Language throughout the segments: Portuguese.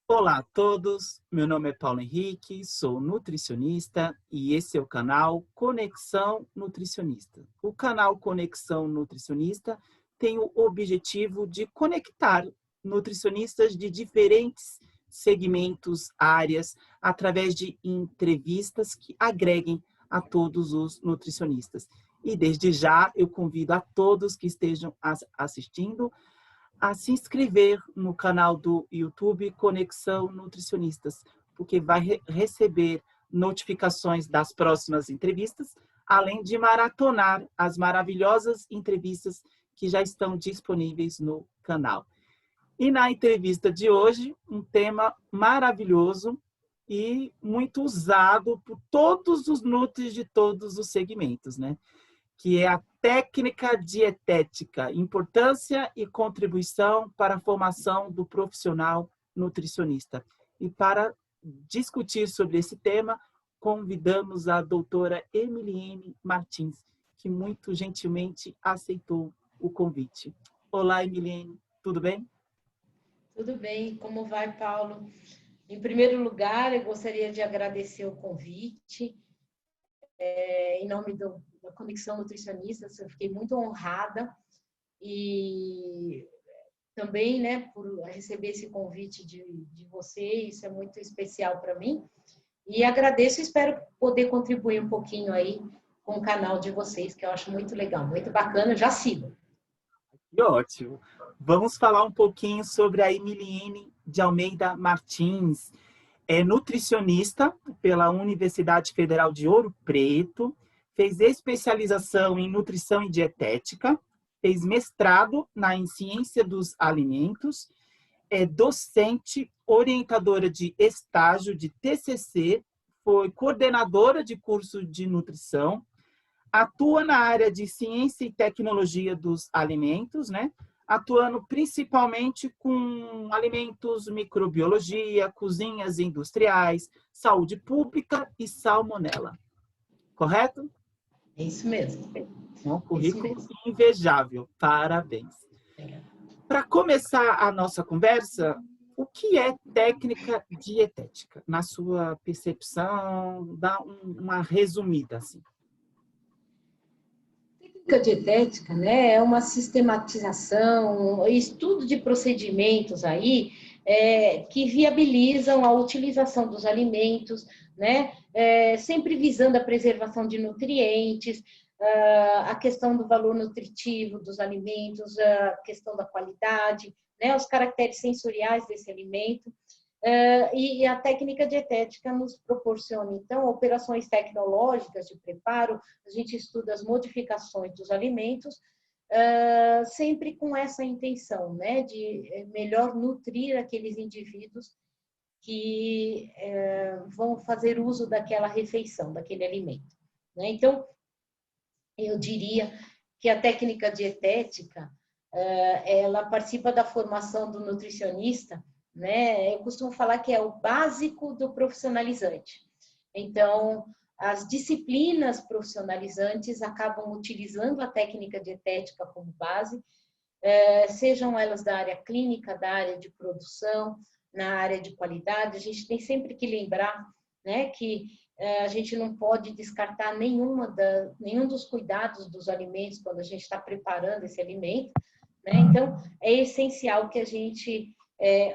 Olá a todos, meu nome é Paulo Henrique, sou nutricionista e esse é o canal Conexão Nutricionista. O canal Conexão Nutricionista tem o objetivo de conectar nutricionistas de diferentes segmentos, áreas, através de entrevistas que agreguem a todos os nutricionistas. E desde já eu convido a todos que estejam assistindo a se inscrever no canal do YouTube Conexão Nutricionistas, porque vai receber notificações das próximas entrevistas, além de maratonar as maravilhosas entrevistas que já estão disponíveis no canal. E na entrevista de hoje, um tema maravilhoso e muito usado por todos os nutris de todos os segmentos, né? Que é a técnica dietética, importância e contribuição para a formação do profissional nutricionista. E para discutir sobre esse tema, convidamos a doutora Emiliene Martins, que muito gentilmente aceitou o convite. Olá, Emiliene, tudo bem? Tudo bem, como vai, Paulo? Em primeiro lugar, eu gostaria de agradecer o convite, em nome da Conexão Nutricionista, eu fiquei muito honrada e também, né, por receber esse convite de você, isso é muito especial para mim. E agradeço e espero poder contribuir um pouquinho aí com o canal de vocês, que eu acho muito legal, muito bacana, eu já sigo. Que ótimo. Vamos falar um pouquinho sobre a Emiliene de Almeida Martins. É nutricionista pela Universidade Federal de Ouro Preto, fez especialização em nutrição e dietética, fez mestrado em ciência dos alimentos, é docente, orientadora de estágio de TCC, foi coordenadora de curso de nutrição, atua na área de ciência e tecnologia dos alimentos, né? Atuando principalmente com alimentos, microbiologia, cozinhas industriais, saúde pública e salmonela. Correto? É isso mesmo. Um É isso currículo mesmo. invejável. Parabéns. Para começar a nossa conversa, o que é técnica dietética? Na sua percepção, dá uma resumida assim. Técnica dietética, né, é uma sistematização, estudo de procedimentos aí que viabilizam a utilização dos alimentos, né, sempre visando a preservação de nutrientes, a questão do valor nutritivo dos alimentos, a questão da qualidade, né, os caracteres sensoriais desse alimento. E a técnica dietética nos proporciona, então, operações tecnológicas de preparo, a gente estuda as modificações dos alimentos, sempre com essa intenção, né, de melhor nutrir aqueles indivíduos que vão fazer uso daquela refeição, daquele alimento. Né? Então, eu diria que a técnica dietética, ela participa da formação do nutricionista, né? Eu costumo falar que é o básico do profissionalizante. Então, as disciplinas profissionalizantes acabam utilizando a técnica dietética como base, sejam elas da área clínica, da área de produção, na área de qualidade. A gente tem sempre que lembrar, né, que a gente não pode descartar nenhum dos cuidados dos alimentos quando a gente está preparando esse alimento. Né? Então, é essencial que a gente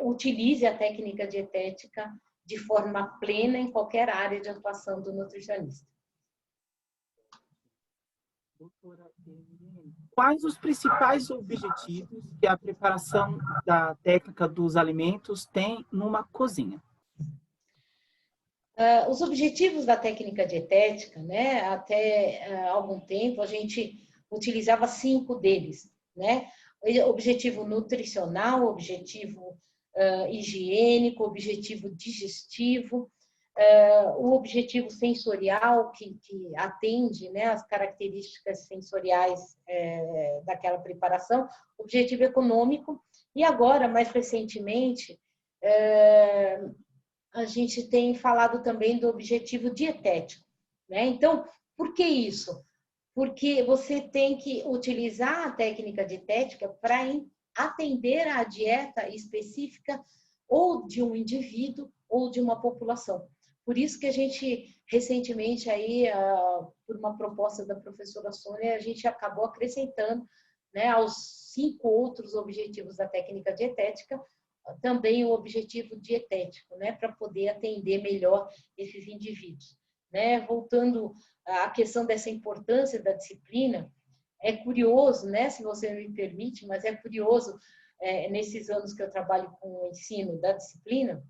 utilize a técnica dietética de forma plena em qualquer área de atuação do nutricionista. Quais os principais objetivos que a preparação da técnica dos alimentos tem numa cozinha? Os objetivos da técnica dietética, né, até algum tempo, a gente utilizava 5 deles, né? Objetivo nutricional, objetivo higiênico, objetivo digestivo, o objetivo sensorial, que atende, né, as características sensoriais daquela preparação, objetivo econômico, e agora, mais recentemente, a gente tem falado também do objetivo dietético. Né? Então, por que isso? Porque você tem que utilizar a técnica dietética para atender à dieta específica ou de um indivíduo ou de uma população. Por isso que a gente, recentemente, aí, por uma proposta da professora Sônia, a gente acabou acrescentando, né, aos 5 outros objetivos da técnica dietética, também o objetivo dietético, né, para poder atender melhor esses indivíduos. Né? Voltando à questão dessa importância da disciplina, é curioso, né, se você me permite, mas é curioso, nesses anos que eu trabalho com o ensino da disciplina,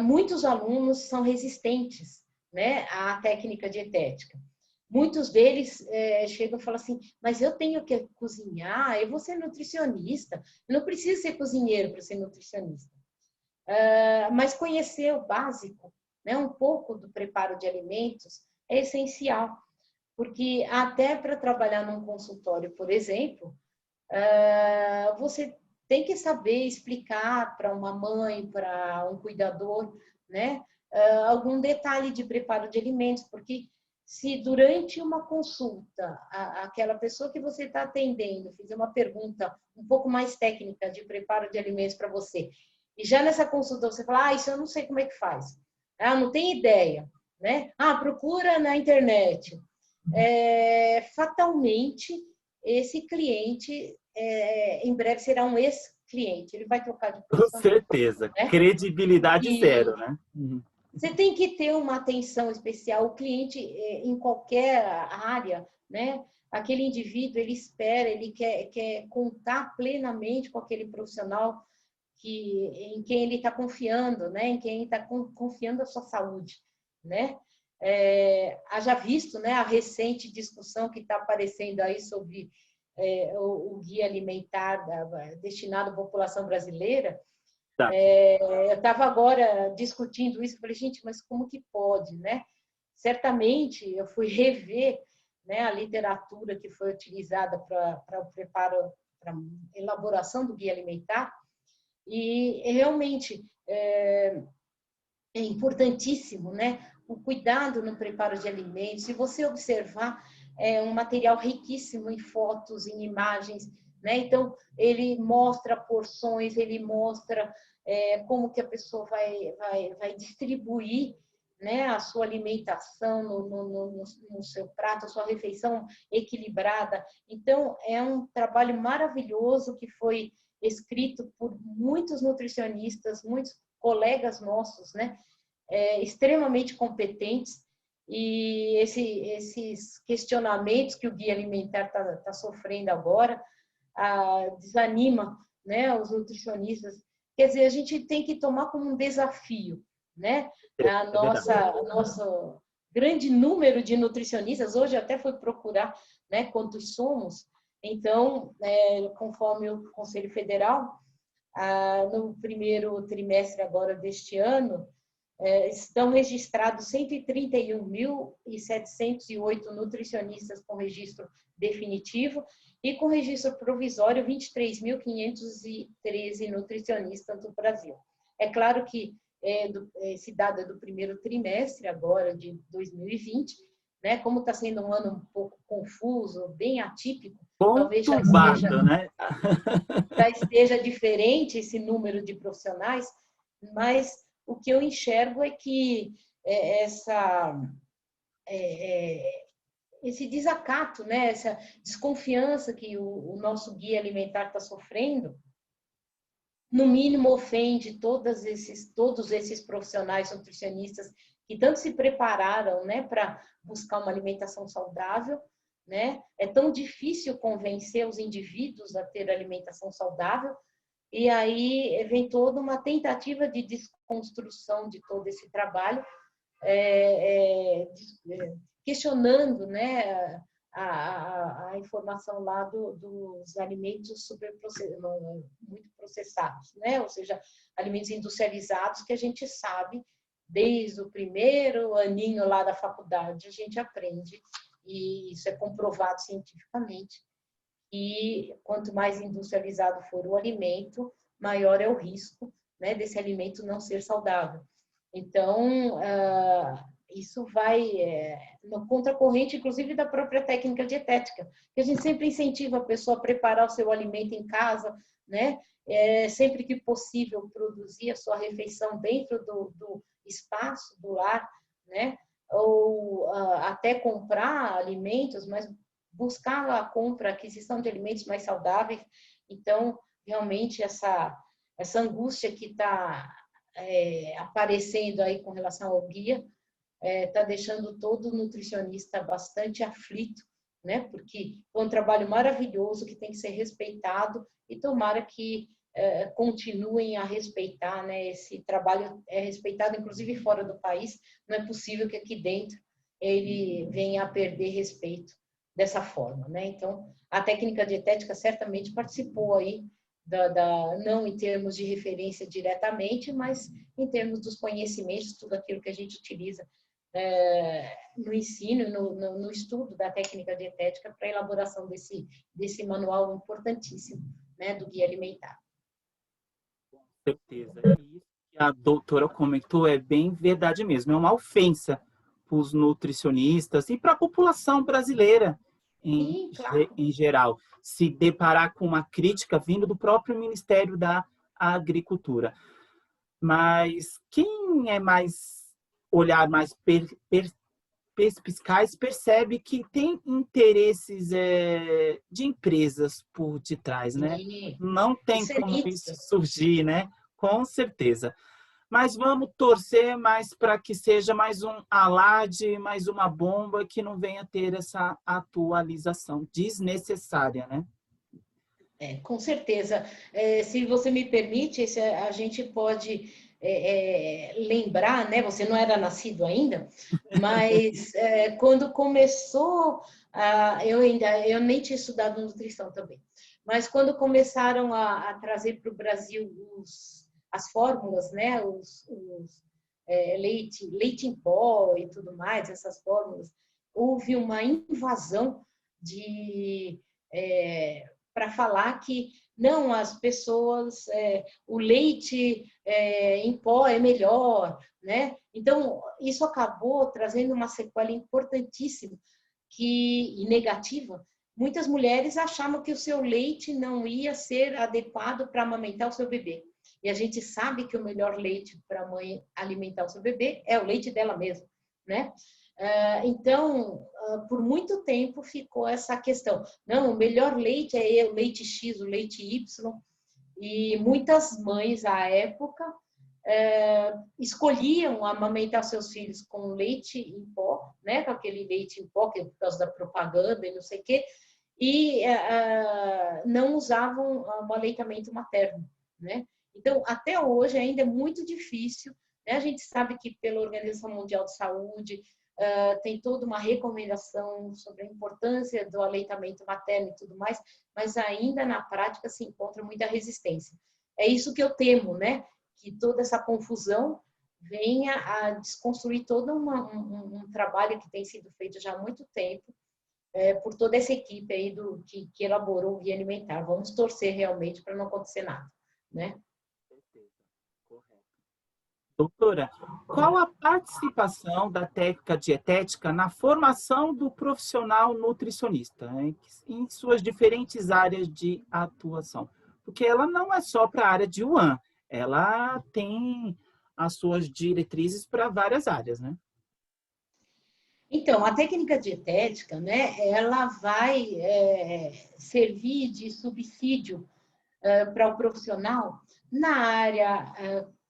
muitos alunos são resistentes, né, à técnica dietética. Muitos deles chegam e falam assim, mas eu tenho que cozinhar, eu vou ser nutricionista, eu não preciso ser cozinheiro para ser nutricionista. Mas conhecer o básico, né, um pouco do preparo de alimentos, é essencial, porque até para trabalhar num consultório, por exemplo, você tem que saber explicar para uma mãe, para um cuidador, né, algum detalhe de preparo de alimentos, porque se durante uma consulta aquela pessoa que você está atendendo fizer uma pergunta um pouco mais técnica de preparo de alimentos para você, e já nessa consulta você fala, isso eu não sei como é que faz, não tenho ideia, né? Procura na internet. Fatalmente, esse cliente em breve será um ex-cliente, ele vai trocar de Com profissional. certeza. Né? Credibilidade zero, né? Você tem que ter uma atenção especial. O cliente, em qualquer área, né? Aquele indivíduo, ele espera, ele quer contar plenamente com aquele profissional em quem ele está confiando, né? Em quem está confiando a sua saúde, né? Haja visto, né, a recente discussão que está aparecendo aí sobre o guia alimentar destinado à população brasileira. Tá. Eu estava agora discutindo isso, falei, gente, mas como que pode, né? Certamente eu fui rever, né, a literatura que foi utilizada para o preparo, para a elaboração do guia alimentar, e realmente é importantíssimo, né? O cuidado no preparo de alimentos. Se você observar, é um material riquíssimo em fotos, em imagens, né? Então, ele mostra porções, ele mostra como que a pessoa vai distribuir, né, a sua alimentação no seu prato, a sua refeição equilibrada. Então, é um trabalho maravilhoso que foi escrito por muitos nutricionistas, muitos colegas nossos, né, extremamente competentes, e esses questionamentos que o guia alimentar está sofrendo agora desanima, né, os nutricionistas. Quer dizer, a gente tem que tomar como um desafio, né? Nosso grande número de nutricionistas, hoje até fui procurar, né, quantos somos. Então, conforme o Conselho Federal, no primeiro trimestre agora deste ano, estão registrados 131.708 nutricionistas com registro definitivo e com registro provisório 23.513 nutricionistas no Brasil. É claro que esse dado é do primeiro trimestre agora de 2020, né? Como está sendo um ano um pouco confuso, bem atípico, talvez conturbado, né? já esteja diferente esse número de profissionais, mas o que eu enxergo é que esse desacato, né, essa desconfiança que o nosso guia alimentar está sofrendo, no mínimo ofende todos esses profissionais nutricionistas que tanto se prepararam, né, para buscar uma alimentação saudável, né? É tão difícil convencer os indivíduos a ter alimentação saudável, e aí vem toda uma tentativa de desconstrução de todo esse trabalho, questionando, né, a informação lá dos alimentos muito processados, né? Ou seja, alimentos industrializados que a gente sabe, desde o primeiro aninho lá da faculdade, a gente aprende, e isso é comprovado cientificamente, e quanto mais industrializado for o alimento, maior é o risco, né, desse alimento não ser saudável. Então, isso vai no contracorrente, inclusive, da própria técnica dietética, que a gente sempre incentiva a pessoa a preparar o seu alimento em casa, né? Sempre que possível, produzir a sua refeição dentro do espaço, do lar, né? Ou até comprar alimentos, mas buscar a compra, a aquisição de alimentos mais saudáveis. Então, realmente, essa angústia que está aparecendo aí com relação ao guia, está deixando todo nutricionista bastante aflito, né? Porque é um trabalho maravilhoso que tem que ser respeitado e tomara que continuem a respeitar, né? Esse trabalho é respeitado, inclusive fora do país. Não é possível que aqui dentro ele venha a perder respeito dessa forma, né? Então, a técnica dietética certamente participou aí não em termos de referência diretamente, mas em termos dos conhecimentos, tudo aquilo que a gente utiliza no ensino, no estudo da técnica dietética para a elaboração desse manual importantíssimo, né, do guia alimentar. Com certeza. E isso que a doutora comentou é bem verdade mesmo. É uma ofensa para os nutricionistas e para a população brasileira Sim, claro. em geral, se deparar com uma crítica vindo do próprio Ministério da Agricultura. Mas quem é mais olhar mais perspicaz percebe que tem interesses de empresas por detrás, né? Sim, Não tem isso é como isso nítido. surgir, né? Com certeza. Mas vamos torcer mais para que seja mais um alarde, mais uma bomba que não venha ter essa atualização desnecessária, né? Com certeza. Se você me permite, a gente pode lembrar, né? Você não era nascido ainda, mas quando começou, eu nem tinha estudado nutrição também, mas quando começaram a trazer para o Brasil as fórmulas, né? Leite em pó e tudo mais, essas fórmulas, houve uma invasão de para falar que não, as pessoas, o leite em pó é melhor, né? Então, isso acabou trazendo uma sequela importantíssima e negativa. Muitas mulheres achavam que o seu leite não ia ser adequado para amamentar o seu bebê. E a gente sabe que o melhor leite para a mãe alimentar o seu bebê é o leite dela mesma, né? Então, por muito tempo ficou essa questão. Não, o melhor leite é o leite X, o leite Y. E muitas mães, à época, escolhiam amamentar seus filhos com leite em pó, né? Com aquele leite em pó, que é por causa da propaganda e não sei o quê, e não usavam o aleitamento materno, né? Então, até hoje ainda é muito difícil, né? A gente sabe que pela Organização Mundial de Saúde tem toda uma recomendação sobre a importância do aleitamento materno e tudo mais, mas ainda na prática se encontra muita resistência. É isso que eu temo, né? Que toda essa confusão venha a desconstruir todo um trabalho que tem sido feito já há muito tempo por toda essa equipe aí que elaborou o Guia Alimentar. Vamos torcer realmente para não acontecer nada, né? Doutora, qual a participação da técnica dietética na formação do profissional nutricionista, né, em suas diferentes áreas de atuação? Porque ela não é só para a área de UAN, ela tem as suas diretrizes para várias áreas, né? Então, a técnica dietética, né, ela vai servir de subsídio para o profissional na área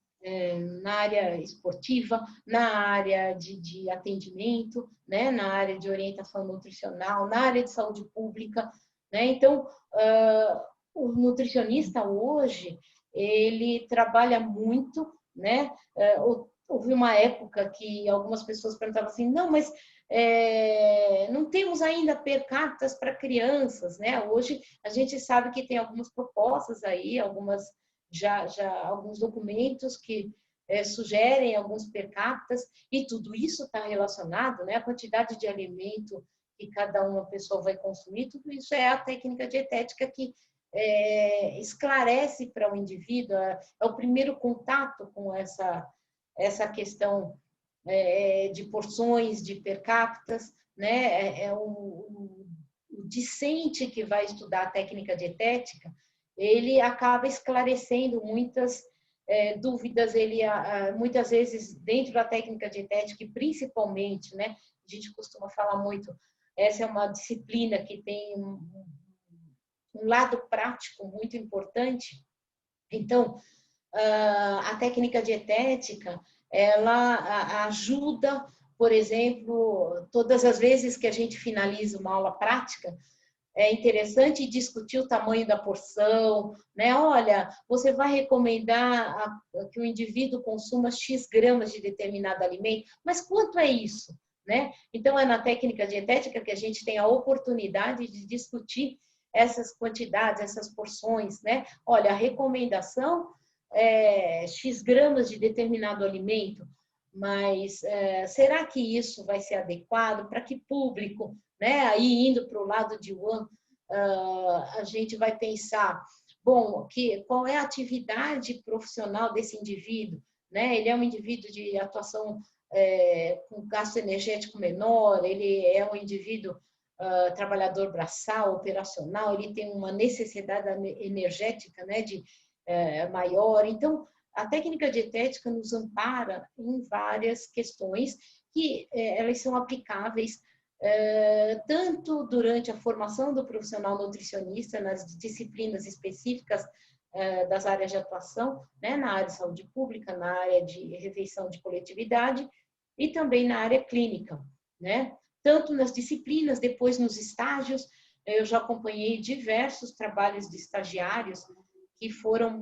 na área esportiva, na área de atendimento, né, na área de orientação nutricional, na área de saúde pública, né? Então, o nutricionista hoje ele trabalha muito, né? Houve uma época que algumas pessoas perguntavam assim, não, mas não temos ainda percatas para crianças, né? Hoje a gente sabe que tem algumas propostas aí, já alguns documentos que sugerem alguns percatas e tudo isso está relacionado, né? A quantidade de alimento que cada uma pessoa vai consumir, tudo isso é a técnica dietética que esclarece para o indivíduo, é o primeiro contato com essa questão de porções, de per capitas, né? O discente que vai estudar a técnica dietética, ele acaba esclarecendo muitas dúvidas, ele muitas vezes dentro da técnica dietética, e principalmente, né, a gente costuma falar muito, essa é uma disciplina que tem um lado prático muito importante. Então, a técnica dietética, ela ajuda, por exemplo, todas as vezes que a gente finaliza uma aula prática, é interessante discutir o tamanho da porção, né? Olha, você vai recomendar que o indivíduo consuma X gramas de determinado alimento, mas quanto é isso, né? Então, é na técnica dietética que a gente tem a oportunidade de discutir essas quantidades, essas porções, né? Olha, a recomendação é X gramas de determinado alimento, mas será que isso vai ser adequado? Para que público? Né? Aí, indo para o lado de One, a gente vai pensar, bom, qual é a atividade profissional desse indivíduo? Né? Ele é um indivíduo de atuação com gasto energético menor, ele é um indivíduo trabalhador braçal, operacional, ele tem uma necessidade energética, né, maior. Então, a técnica dietética nos ampara em várias questões que elas são aplicáveis tanto durante a formação do profissional nutricionista nas disciplinas específicas das áreas de atuação, né, na área de saúde pública, na área de refeição de coletividade e também na área clínica, né? Tanto nas disciplinas, depois nos estágios, eu já acompanhei diversos trabalhos de estagiários que foram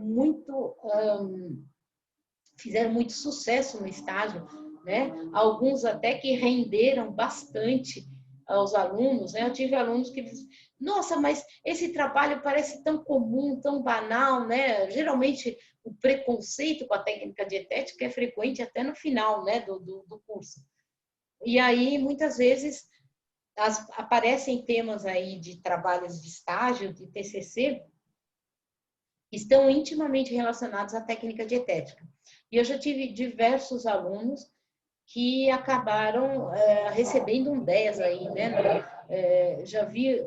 fizeram muito sucesso no estágio, né? Alguns até que renderam bastante aos alunos, né? Eu tive alunos que dizem, nossa, mas esse trabalho parece tão comum, tão banal, né? Geralmente o preconceito com a técnica dietética é frequente até no final, né, do curso. E aí, muitas vezes, aparecem temas aí de trabalhos de estágio, de TCC, que estão intimamente relacionados à técnica dietética. E eu já tive diversos alunos que acabaram recebendo um 10 aí, né? Já vi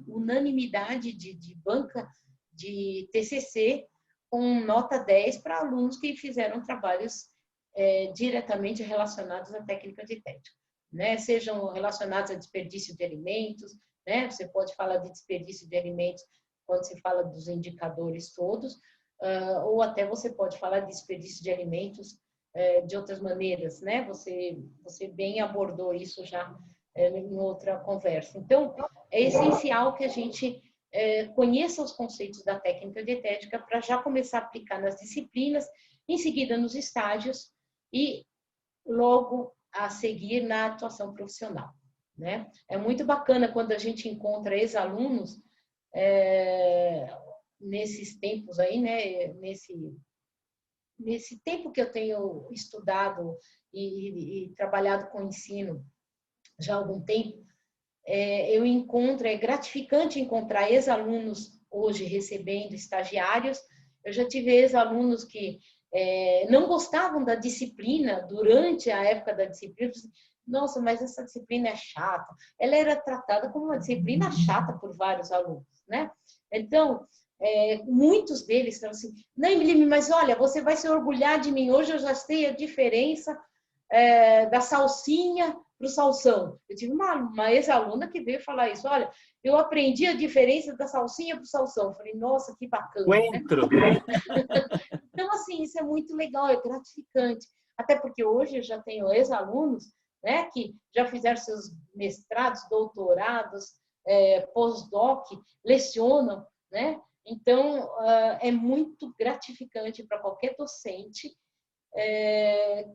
unanimidade de banca de TCC com nota 10 para alunos que fizeram trabalhos diretamente relacionados à técnica dietética, né? Sejam relacionados a desperdício de alimentos, né? Você pode falar de desperdício de alimentos quando se fala dos indicadores todos, ou até você pode falar de desperdício de alimentos de outras maneiras, né? Você bem abordou isso já em outra conversa. Então, é essencial que a gente conheça os conceitos da técnica dietética para já começar a aplicar nas disciplinas, em seguida nos estágios e logo a seguir na atuação profissional, né? É muito bacana quando a gente encontra ex-alunos nesses tempos aí, né? Nesse tempo que eu tenho estudado e trabalhado com ensino já há algum tempo, é gratificante encontrar ex-alunos hoje recebendo estagiários. Eu já tive ex-alunos que não gostavam da disciplina durante a época da disciplina. Nossa, mas essa disciplina é chata. Ela era tratada como uma disciplina chata por vários alunos, né? Então, muitos deles falam assim, não, Emília, mas olha, você vai se orgulhar de mim. Hoje eu já sei a diferença da salsinha para o salsão. Eu tive uma ex-aluna que veio falar isso. Olha, eu aprendi a diferença da salsinha para o salsão. Eu falei, nossa, que bacana. Coentro. Né? Então, assim, isso é muito legal, é gratificante. Até porque hoje eu já tenho ex-alunos, né, que já fizeram seus mestrados, doutorados, pós-doc, lecionam, né? Então, é muito gratificante para qualquer docente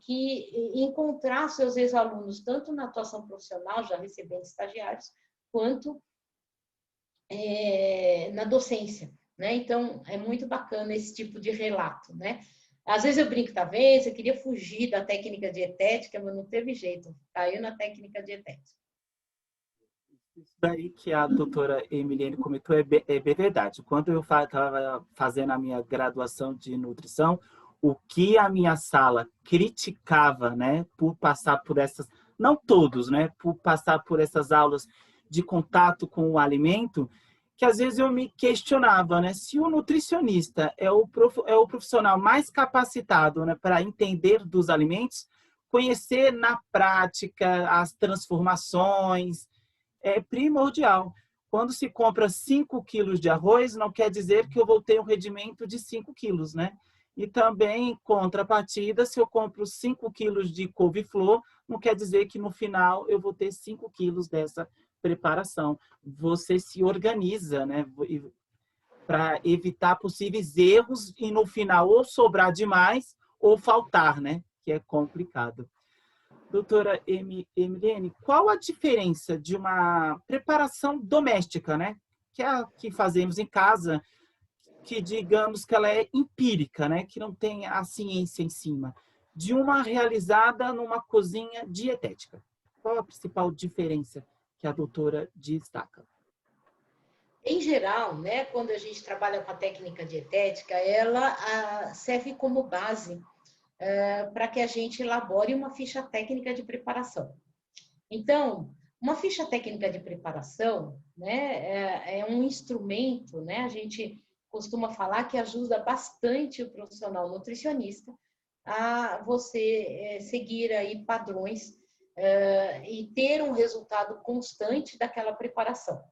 que encontrar seus ex-alunos, tanto na atuação profissional, já recebendo estagiários, quanto na docência, né? Então, é muito bacana esse tipo de relato, né? Às vezes eu brinco, tá vendo? Você queria fugir da técnica dietética, mas não teve jeito, caiu na técnica dietética. Isso daí que a doutora Emiliane comentou é bem verdade. Quando eu estava fazendo a minha graduação de nutrição, o que a minha sala criticava, né, por passar por essas, não todos, né, por passar por essas aulas de contato com o alimento, que às vezes eu me questionava, né, se o nutricionista é o profissional mais capacitado, né, para entender dos alimentos, conhecer na prática as transformações é primordial. Quando se compra 5 quilos de arroz, não quer dizer que eu vou ter um rendimento de 5 quilos, né? E também, em contrapartida, se eu compro 5 quilos de couve-flor, não quer dizer que no final eu vou ter 5 quilos dessa preparação. Você se organiza, né, para evitar possíveis erros e no final ou sobrar demais ou faltar, né, que é complicado. Doutora Emilene, qual a diferença de uma preparação doméstica, né, que é a que fazemos em casa, que digamos que ela é empírica, né, que não tem a ciência em cima, de uma realizada numa cozinha dietética? Qual a principal diferença que a doutora destaca? Em geral, né, quando a gente trabalha com a técnica dietética, ela serve como base para que a gente elabore uma ficha técnica de preparação. Então, uma ficha técnica de preparação, né, é um instrumento, né, a gente costuma falar que ajuda bastante o profissional nutricionista a você seguir aí padrões e ter um resultado constante daquela preparação.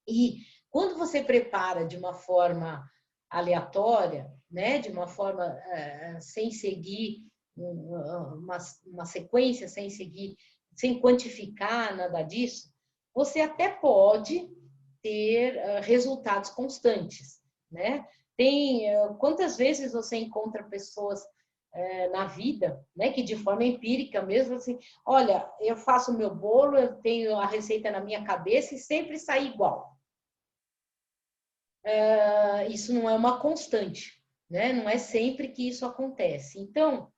E quando você prepara de uma forma aleatória, né, de uma forma sem seguir uma sequência, sem seguir, sem quantificar nada disso, você até pode ter resultados constantes, né? Quantas vezes você encontra pessoas na vida, né, que de forma empírica mesmo, assim, olha, eu faço o meu bolo, eu tenho a receita na minha cabeça e sempre sai igual. Isso não é uma constante, né? Não é sempre que isso acontece. Então,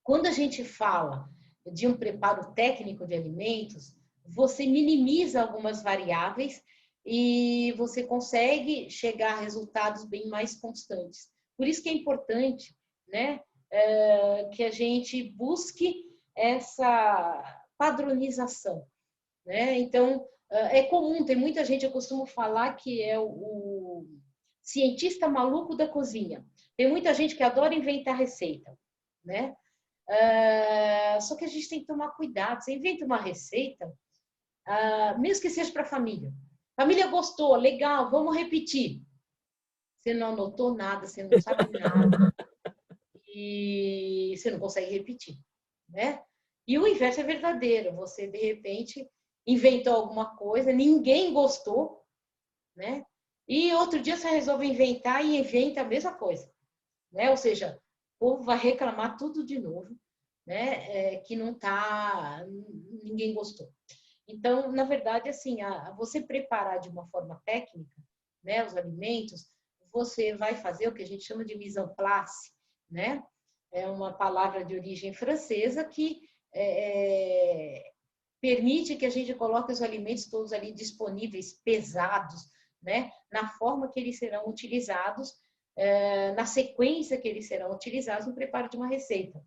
quando a gente fala de um preparo técnico de alimentos, você minimiza algumas variáveis e você consegue chegar a resultados bem mais constantes. Por isso que é importante, né, que a gente busque essa padronização, né? Então, é comum, tem muita gente, eu costumo falar que é o cientista maluco da cozinha. Tem muita gente que adora inventar receita, né? Só que a gente tem que tomar cuidado. Você inventa uma receita, mesmo que seja para a família. Família gostou, legal, vamos repetir. Você não anotou nada, você não sabe nada e você não consegue repetir, né? E o inverso é verdadeiro. Você, de repente, inventou alguma coisa, ninguém gostou, né? E outro dia você resolve inventar e inventa a mesma coisa, né? Ou seja, o povo vai reclamar tudo de novo, né? Que não tá, ninguém gostou. Então, na verdade, assim, você preparar de uma forma técnica, né, os alimentos, você vai fazer o que a gente chama de mise en place, né? É uma palavra de origem francesa que permite que a gente coloque os alimentos todos ali disponíveis, pesados, né? Na forma que eles serão utilizados, na sequência que eles serão utilizados no preparo de uma receita.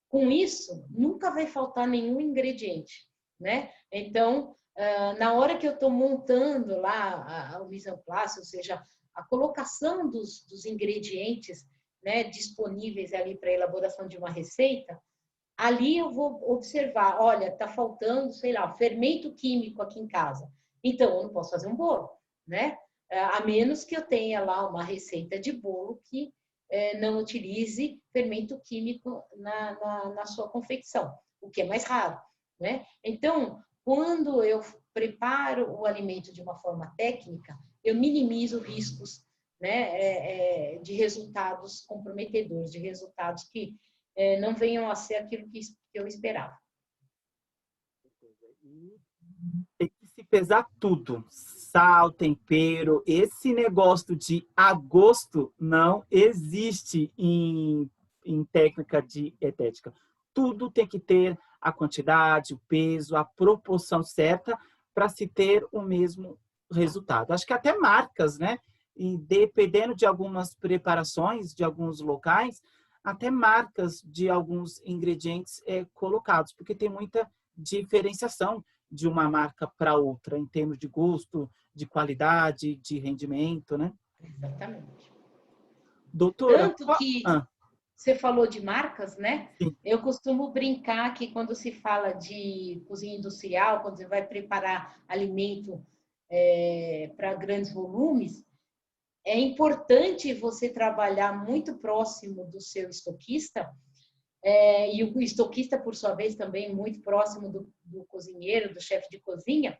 Com isso, nunca vai faltar nenhum ingrediente, né? Então, na hora que eu estou montando lá o mise en place, ou seja, a colocação dos ingredientes, né, disponíveis ali para a elaboração de uma receita, ali eu vou observar, olha, está faltando, sei lá, fermento químico aqui em casa. Então, eu não posso fazer um bolo, né? A menos que eu tenha lá uma receita de bolo que não utilize fermento químico na sua confecção, o que é mais raro, né? Então, quando eu preparo o alimento de uma forma técnica, eu minimizo riscos, né, de resultados comprometedores, de resultados que não venham a ser aquilo que eu esperava. Tem que se pesar tudo. Sal, tempero, esse negócio de a gosto não existe em técnica dietética. Tudo tem que ter a quantidade, o peso, a proporção certa para se ter o mesmo resultado. Acho que até marcas, né, e dependendo de algumas preparações, de alguns locais, até marcas de alguns ingredientes colocados, porque tem muita diferenciação de uma marca para outra, em termos de gosto, de qualidade, de rendimento, né? Exatamente. Doutora, Tanto que você falou de marcas, né? sim. Eu costumo brincar que quando se fala de cozinha industrial, quando você vai preparar alimento para grandes volumes, é importante você trabalhar muito próximo do seu estoquista, e o estoquista, por sua vez, também muito próximo do cozinheiro, do chefe de cozinha,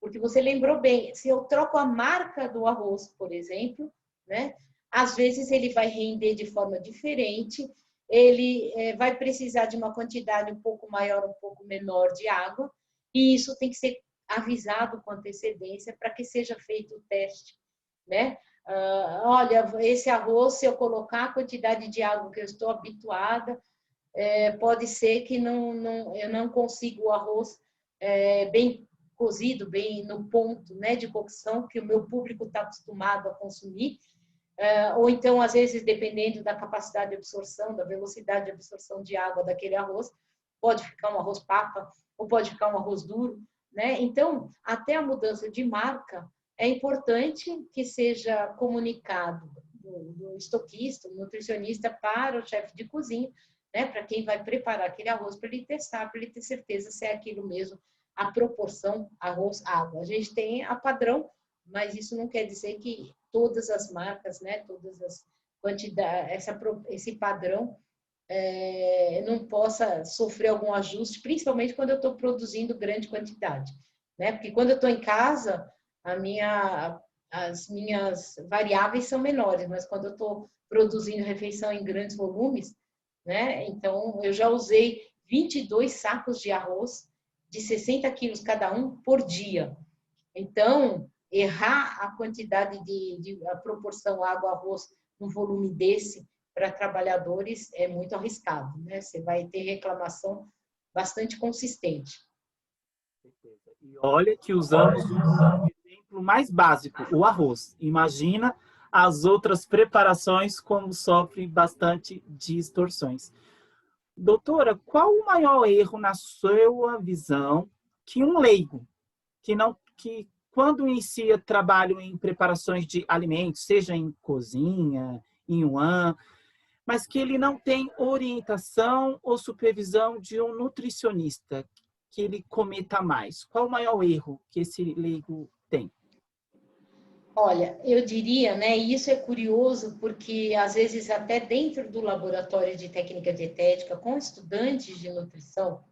porque você lembrou bem, se eu troco a marca do arroz, por exemplo, né? Às vezes ele vai render de forma diferente, ele vai precisar de uma quantidade um pouco maior, um pouco menor de água, e isso tem que ser avisado com antecedência para que seja feito o teste, né? Olha, esse arroz, se eu colocar a quantidade de água que eu estou habituada, pode ser que eu não consiga o arroz bem cozido, bem no ponto, né, de cocção que o meu público está acostumado a consumir, ou então, às vezes, dependendo da capacidade de absorção, da velocidade de absorção de água daquele arroz, pode ficar um arroz papa ou pode ficar um arroz duro, né? Então, até a mudança de marca é importante que seja comunicado do estoquista, do nutricionista para o chefe de cozinha, né? Para quem vai preparar aquele arroz, para ele testar, para ele ter certeza se é aquilo mesmo, a proporção arroz-água. A gente tem a padrão, mas isso não quer dizer que todas as marcas, né, todas as quantidades, esse padrão não possa sofrer algum ajuste, principalmente quando eu estou produzindo grande quantidade, né? Porque quando eu estou em casa, as minhas variáveis são menores, mas quando eu estou produzindo refeição em grandes volumes, né? Então, eu já usei 22 sacos de arroz de 60 quilos cada um por dia. Então, errar a quantidade a proporção água-arroz num volume desse para trabalhadores é muito arriscado, né? Você vai ter reclamação bastante consistente. E olha que usamos um exemplo mais básico, o arroz. Imagina as outras preparações como sofrem bastante distorções. Doutora, qual o maior erro na sua visão que um leigo, que quando inicia trabalho em preparações de alimentos, seja em cozinha, em one, mas que ele não tem orientação ou supervisão de um nutricionista, que ele cometa mais? Qual o maior erro que esse leigo tem? Olha, eu diria, né, e isso é curioso porque às vezes até dentro do laboratório de técnica dietética com estudantes de nutrição,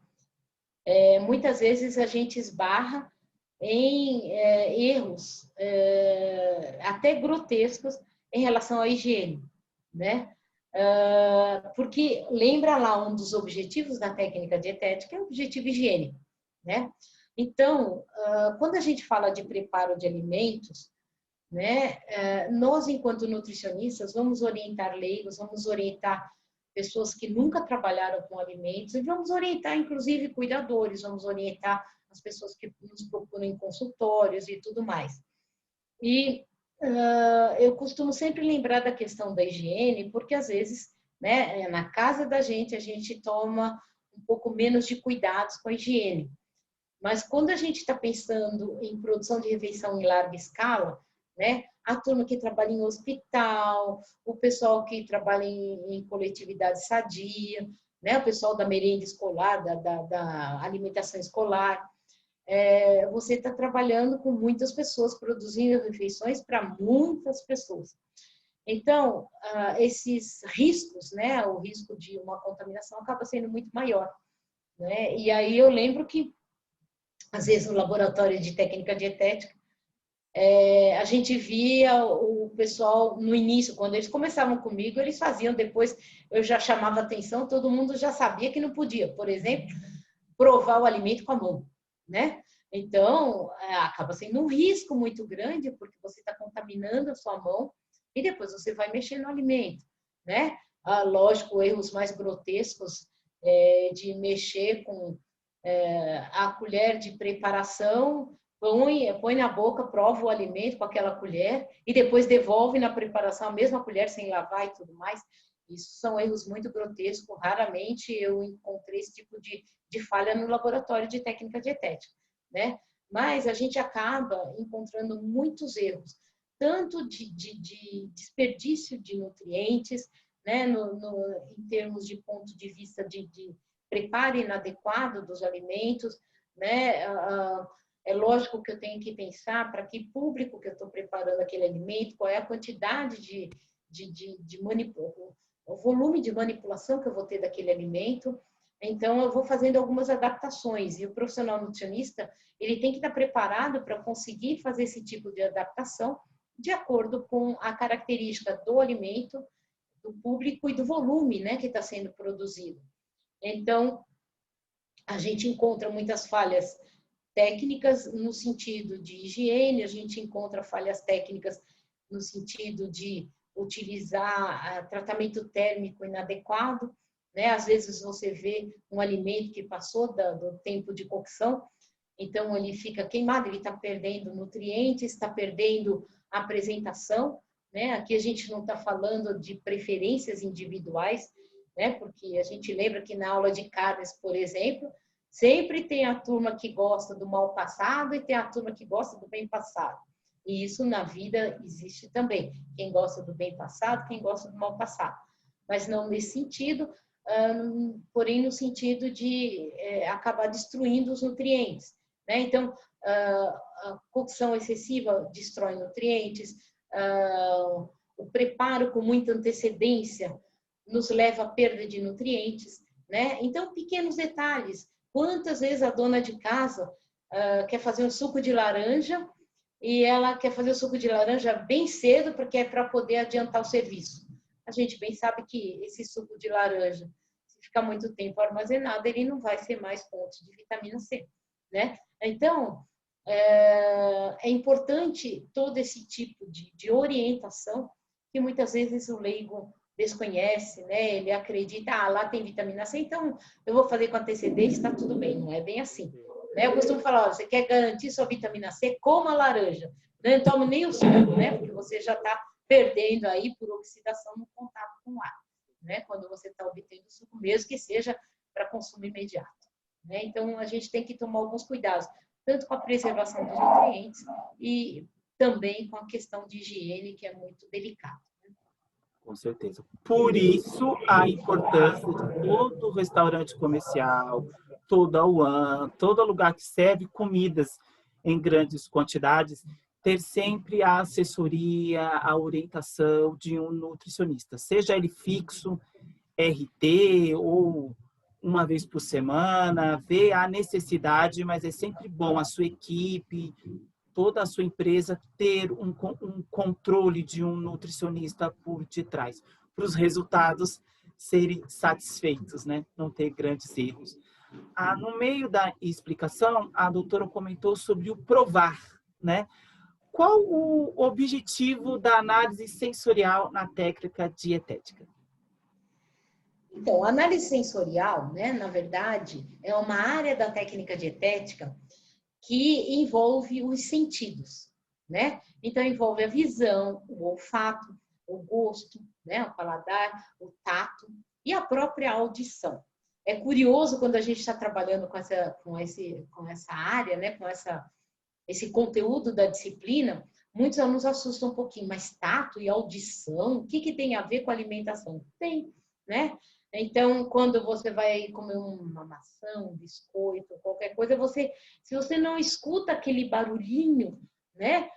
muitas vezes a gente esbarra em erros até grotescos em relação à higiene, né? Porque lembra lá um dos objetivos da técnica dietética é o objetivo higiene, né? Então, quando a gente fala de preparo de alimentos, né, nós enquanto nutricionistas vamos orientar leigos, vamos orientar pessoas que nunca trabalharam com alimentos e vamos orientar inclusive cuidadores, vamos orientar as pessoas que nos procuram em consultórios e tudo mais. E eu costumo sempre lembrar da questão da higiene, porque às vezes, né, na casa da gente, a gente toma um pouco menos de cuidados com a higiene. Mas quando a gente está pensando em produção de refeição em larga escala, né, a turma que trabalha em hospital, o pessoal que trabalha em coletividade sadia, né, o pessoal da merenda escolar, da alimentação escolar, você está trabalhando com muitas pessoas, produzindo refeições para muitas pessoas. Então, esses riscos, né, o risco de uma contaminação acaba sendo muito maior, né? E aí eu lembro que, às vezes, no laboratório de técnica dietética, a gente via o pessoal, no início, quando eles começavam comigo, eles faziam, depois eu já chamava atenção, todo mundo já sabia que não podia, por exemplo, provar o alimento com a mão, né? Então, acaba sendo um risco muito grande, porque você está contaminando a sua mão e depois você vai mexer no alimento, né? Lógico, erros mais grotescos de mexer com a colher de preparação põe na boca, prova o alimento com aquela colher e depois devolve na preparação a mesma colher sem lavar e tudo mais. Isso são erros muito grotescos. Raramente eu encontrei esse tipo de falha no laboratório de técnica dietética, né? Mas a gente acaba encontrando muitos erros, tanto de desperdício de nutrientes, né? Em termos de ponto de vista de preparo inadequado dos alimentos, né? É lógico que eu tenho que pensar para que público que eu estou preparando aquele alimento, qual é a quantidade de manipulação, o volume de manipulação que eu vou ter daquele alimento. Então, eu vou fazendo algumas adaptações. E o profissional nutricionista, ele tem que estar preparado para conseguir fazer esse tipo de adaptação de acordo com a característica do alimento, do público e do volume, né, que está sendo produzido. Então, a gente encontra muitas falhas técnicas no sentido de higiene, a gente encontra falhas técnicas no sentido de utilizar tratamento térmico inadequado, né? Às vezes você vê um alimento que passou do tempo de cocção, então ele fica queimado, ele está perdendo nutrientes, está perdendo a apresentação, né? Aqui a gente não está falando de preferências individuais, né? Porque a gente lembra que na aula de carnes, por exemplo, sempre tem a turma que gosta do mal passado e tem a turma que gosta do bem passado. E isso na vida existe também. Quem gosta do bem passado, quem gosta do mal passado. Mas não nesse sentido, porém no sentido de acabar destruindo os nutrientes, né? Então, a cocção excessiva destrói nutrientes, o preparo com muita antecedência nos leva à perda de nutrientes, né? Então, pequenos detalhes. Quantas vezes a dona de casa quer fazer um suco de laranja e ela quer fazer o suco de laranja bem cedo porque é para poder adiantar o serviço. A gente bem sabe que esse suco de laranja, se ficar muito tempo armazenado, ele não vai ser mais fonte de vitamina C, né? Então, é importante todo esse tipo de orientação que muitas vezes o leigo desconhece, né? Ele acredita, lá tem vitamina C, então eu vou fazer com antecedência, está tudo bem. Não é bem assim, né? Eu costumo falar, olha, você quer garantir sua vitamina C, coma laranja. Não tome nem o suco, né? Porque você já está perdendo aí por oxidação no contato com o ar, né? Quando você está obtendo o suco, mesmo que seja para consumo imediato, né? Então, a gente tem que tomar alguns cuidados, tanto com a preservação dos nutrientes e também com a questão de higiene, que é muito delicada. Com certeza. Por isso, a importância de todo restaurante comercial, toda UAN, todo lugar que serve comidas em grandes quantidades, ter sempre a assessoria, a orientação de um nutricionista, seja ele fixo, RT ou uma vez por semana, ver a necessidade, mas é sempre bom a sua equipe, toda a sua empresa ter um controle de um nutricionista por detrás, para os resultados serem satisfeitos, né? Não ter grandes erros. No meio da explicação, a doutora comentou sobre o provar, né? Qual o objetivo da análise sensorial na técnica dietética? Então, a análise sensorial, né, na verdade, é uma área da técnica dietética que envolve os sentidos, né? Então, envolve a visão, o olfato, o gosto, né, o paladar, o tato e a própria audição. É curioso quando a gente está trabalhando com essa área, né, com esse conteúdo da disciplina, muitos alunos assustam um pouquinho, mas tato e audição, o que tem a ver com alimentação? Tem, né? Então, quando você vai comer uma maçã, um biscoito, qualquer coisa, se você não escuta aquele barulhinho, né?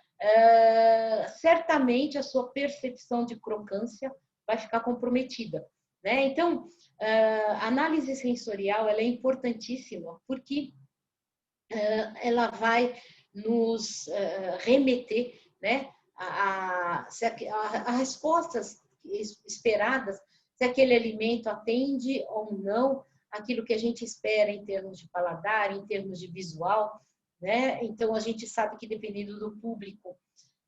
Certamente a sua percepção de crocância vai ficar comprometida, né? Então, a análise sensorial ela é importantíssima porque ela vai nos remeter, né, a respostas esperadas, se aquele alimento atende ou não aquilo que a gente espera em termos de paladar, em termos de visual, né? Então, a gente sabe que dependendo do público,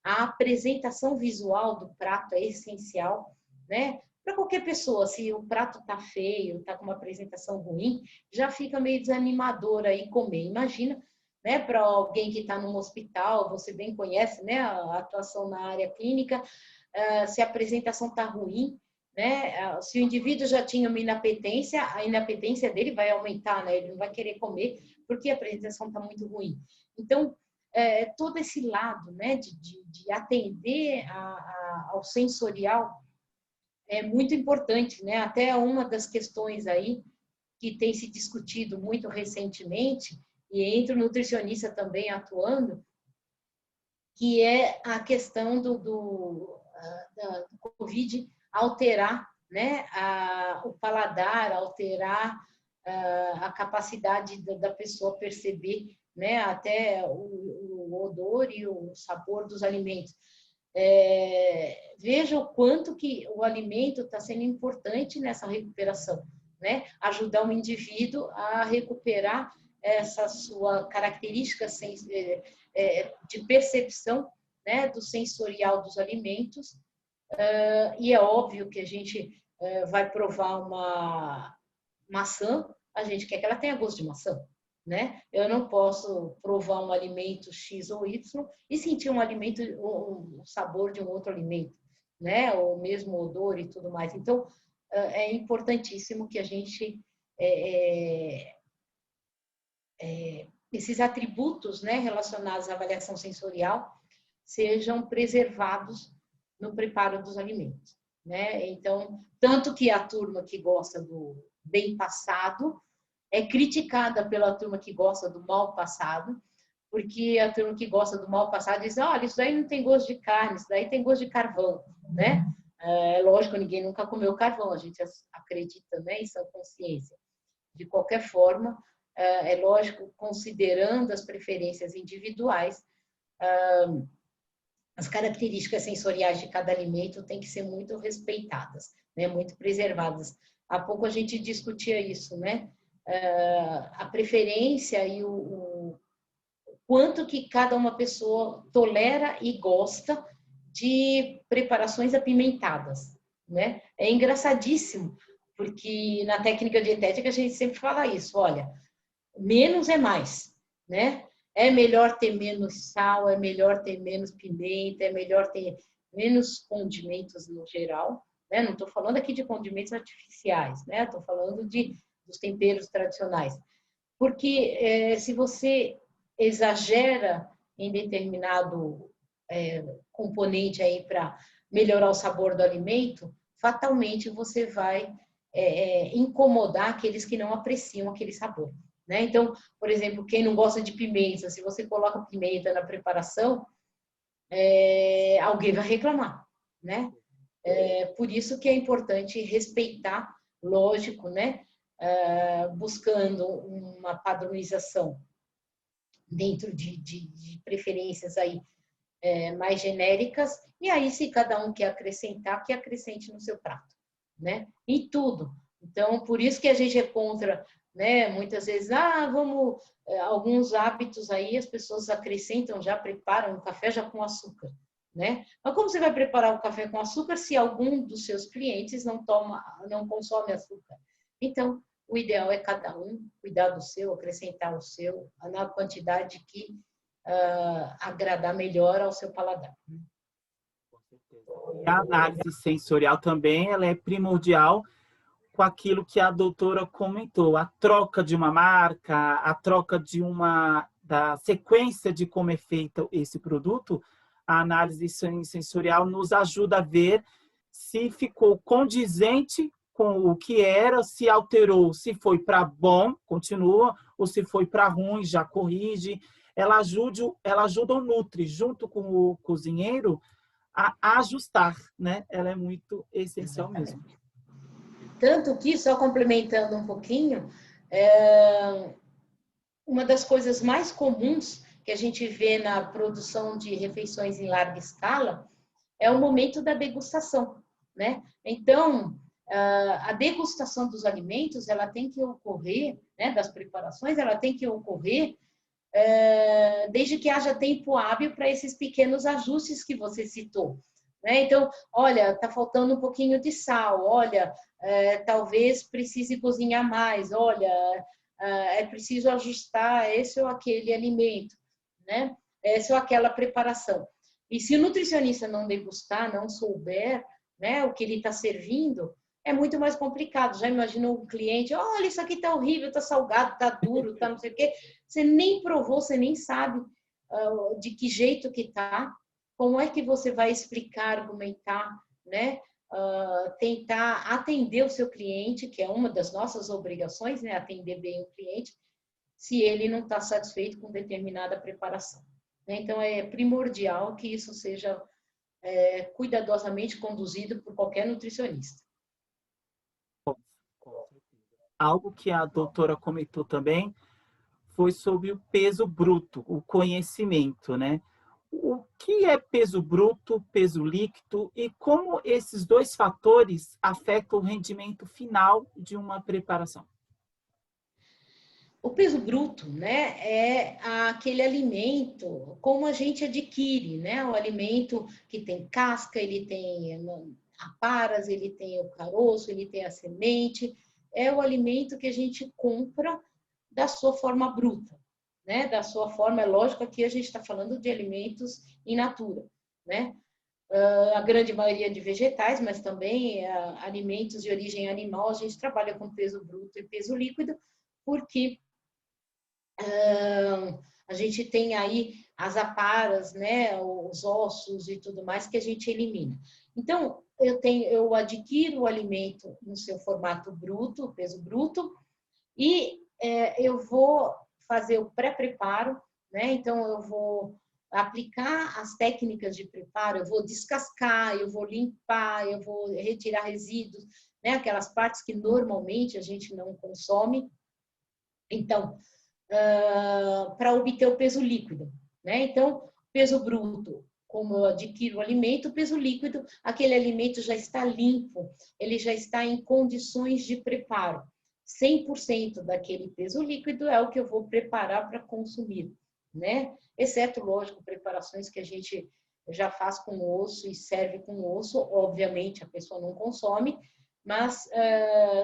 a apresentação visual do prato é essencial, né? Para qualquer pessoa, se o prato tá feio, tá com uma apresentação ruim, já fica meio desanimador aí comer. Imagina, né? Para alguém que está num hospital, você bem conhece, né? A atuação na área clínica, se a apresentação está ruim, né? Se o indivíduo já tinha uma inapetência, a inapetência dele vai aumentar, né? Ele não vai querer comer porque a apresentação está muito ruim. Então, todo esse lado, né, de atender ao sensorial é muito importante, né? Até uma das questões aí que tem se discutido muito recentemente, e entre o nutricionista também atuando, que é a questão do Covid alterar, né, o paladar, alterar a capacidade da pessoa perceber, né, até o odor e o sabor dos alimentos. Veja o quanto que o alimento está sendo importante nessa recuperação, né? Ajudar o indivíduo a recuperar essa sua característica de percepção, né, do sensorial dos alimentos. E é óbvio que a gente vai provar uma maçã, a gente quer que ela tenha gosto de maçã, né? Eu não posso provar um alimento X ou Y e sentir um alimento, um sabor de um outro alimento, né? O mesmo odor e tudo mais. Então, é importantíssimo que a gente esses atributos, né, relacionados à avaliação sensorial sejam preservados no preparo dos alimentos, né? Então, tanto que a turma que gosta do bem passado é criticada pela turma que gosta do mal passado, porque a turma que gosta do mal passado diz, olha, isso daí não tem gosto de carne, isso daí tem gosto de carvão, né? É lógico, ninguém nunca comeu carvão, a gente acredita, né, em sua consciência. De qualquer forma, é lógico, considerando as preferências individuais, as características sensoriais de cada alimento têm que ser muito respeitadas, né? Muito preservadas. Há pouco a gente discutia isso, né? A preferência e o quanto que cada uma pessoa tolera e gosta de preparações apimentadas, né? É engraçadíssimo, porque na técnica dietética a gente sempre fala isso, olha, menos é mais, né? É melhor ter menos sal, é melhor ter menos pimenta, é melhor ter menos condimentos no geral, né? Não estou falando aqui de condimentos artificiais, né? Estou falando dos temperos tradicionais. Porque se você exagera em determinado componente aí para melhorar o sabor do alimento, fatalmente você vai incomodar aqueles que não apreciam aquele sabor, né? Então, por exemplo, quem não gosta de pimenta, se você coloca pimenta na preparação, alguém vai reclamar, né? Por isso que é importante respeitar, lógico, né? Buscando uma padronização dentro de preferências aí mais genéricas, e aí se cada um quer acrescentar, que acrescente no seu prato, né? Em tudo. Então, por isso que a gente é contra, né? Muitas vezes, vamos, alguns hábitos aí as pessoas acrescentam, já preparam o café já com açúcar, né? Mas como você vai preparar o café com açúcar se algum dos seus clientes não consome açúcar? Então, o ideal é cada um cuidar do seu, acrescentar o seu, na quantidade que agradar melhor ao seu paladar. E a análise sensorial também ela é primordial com aquilo que a doutora comentou, a troca de uma marca, a troca da sequência de como é feito esse produto, a análise sensorial nos ajuda a ver se ficou condizente com o que era, se alterou, se foi para bom, continua, ou se foi para ruim, já corrige. Ela ajuda o Nutri, junto com o cozinheiro, a ajustar, né? Ela é muito essencial mesmo. Tanto que, só complementando um pouquinho, uma das coisas mais comuns que a gente vê na produção de refeições em larga escala é o momento da degustação, né? Então, a degustação dos alimentos, ela tem que ocorrer, né, das preparações, ela tem que ocorrer desde que haja tempo hábil para esses pequenos ajustes que você citou, né? Então, olha, está faltando um pouquinho de sal, olha, talvez precise cozinhar mais, olha, é preciso ajustar esse ou aquele alimento, né? Essa ou aquela preparação. E se o nutricionista não degustar, não souber, né, o que ele está servindo, é muito mais complicado. Já imaginou um cliente, olha, isso aqui está horrível, está salgado, está duro, está não sei o quê. Você nem provou, você nem sabe de que jeito que está, como é que você vai explicar, argumentar, né? Tentar atender o seu cliente, que é uma das nossas obrigações, né? Atender bem o cliente, se ele não está satisfeito com determinada preparação. Né? Então, é primordial que isso seja cuidadosamente conduzido por qualquer nutricionista. Algo que a doutora comentou também foi sobre o peso bruto, o conhecimento, né? O que é peso bruto, peso líquido e como esses dois fatores afetam o rendimento final de uma preparação? O peso bruto, né, é aquele alimento como a gente adquire, né? O alimento que tem casca, ele tem aparas, ele tem o caroço, ele tem a semente. É o alimento que a gente compra da sua forma bruta, né? Da sua forma, é lógico, aqui a gente está falando de alimentos in natura, né? A grande maioria de vegetais, mas também alimentos de origem animal, a gente trabalha com peso bruto e peso líquido, porque a gente tem aí as aparas, né, os ossos e tudo mais que a gente elimina. Então, eu adquiro o alimento no seu formato bruto, peso bruto, e eu vou fazer o pré-preparo, né? Então, eu vou aplicar as técnicas de preparo, eu vou descascar, eu vou limpar, eu vou retirar resíduos, né? Aquelas partes que normalmente a gente não consome. Então, para obter o peso líquido, né? Então, peso bruto, como eu adquiro o alimento, peso líquido, aquele alimento já está limpo, ele já está em condições de preparo. 100% daquele peso líquido é o que eu vou preparar para consumir, né? Exceto, lógico, preparações que a gente já faz com osso e serve com osso, obviamente a pessoa não consome, mas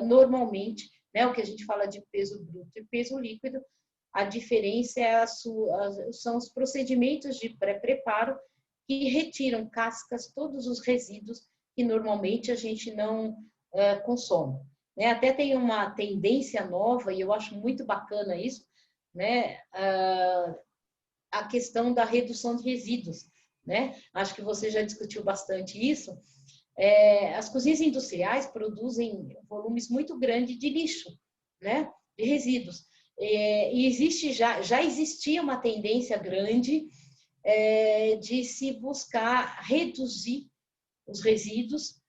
normalmente, né, o que a gente fala de peso bruto e peso líquido, a diferença são os procedimentos de pré-preparo que retiram cascas, todos os resíduos que normalmente a gente não consome. Né? Até tem uma tendência nova, e eu acho muito bacana isso, né? A questão da redução de resíduos. Né? Acho que você já discutiu bastante isso. As cozinhas industriais produzem volumes muito grandes de lixo, né? De resíduos. E já existia uma tendência grande de se buscar reduzir os resíduos,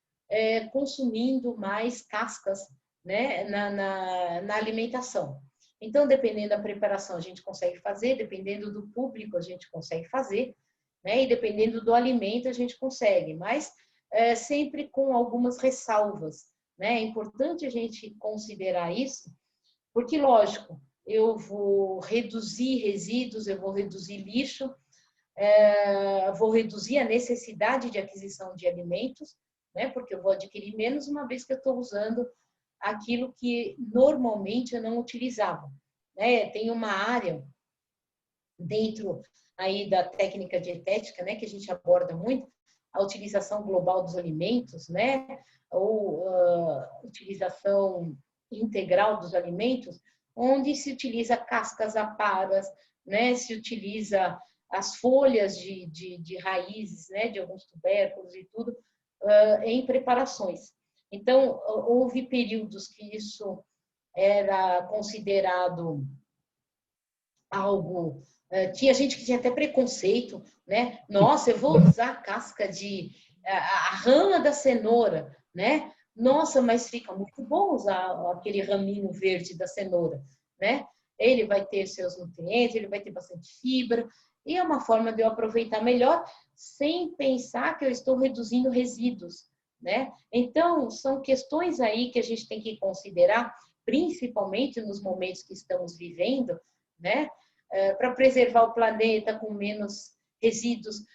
consumindo mais cascas, né, na alimentação. Então, dependendo da preparação, a gente consegue fazer, dependendo do público, a gente consegue fazer, né, e dependendo do alimento, a gente consegue, mas sempre com algumas ressalvas. Né? É importante a gente considerar isso, porque, lógico, eu vou reduzir resíduos, eu vou reduzir lixo, vou reduzir a necessidade de aquisição de alimentos, né? Porque eu vou adquirir menos uma vez que eu estou usando aquilo que normalmente eu não utilizava. Né? Tem uma área dentro aí da técnica dietética, né, que a gente aborda muito, a utilização global dos alimentos, né, ou utilização integral dos alimentos, onde se utiliza cascas aparas, né, se utiliza as folhas de raízes, né, de alguns tubérculos e tudo, em preparações. Então, houve períodos que isso era considerado algo... Tinha gente que tinha até preconceito, né? Nossa, eu vou usar a casca a rama da cenoura, né? Nossa, mas fica muito bom usar aquele raminho verde da cenoura, né? Ele vai ter seus nutrientes, ele vai ter bastante fibra, e é uma forma de eu aproveitar melhor, sem pensar que eu estou reduzindo resíduos, né? Então, são questões aí que a gente tem que considerar, principalmente nos momentos que estamos vivendo, né? Para preservar o planeta com menos resíduos,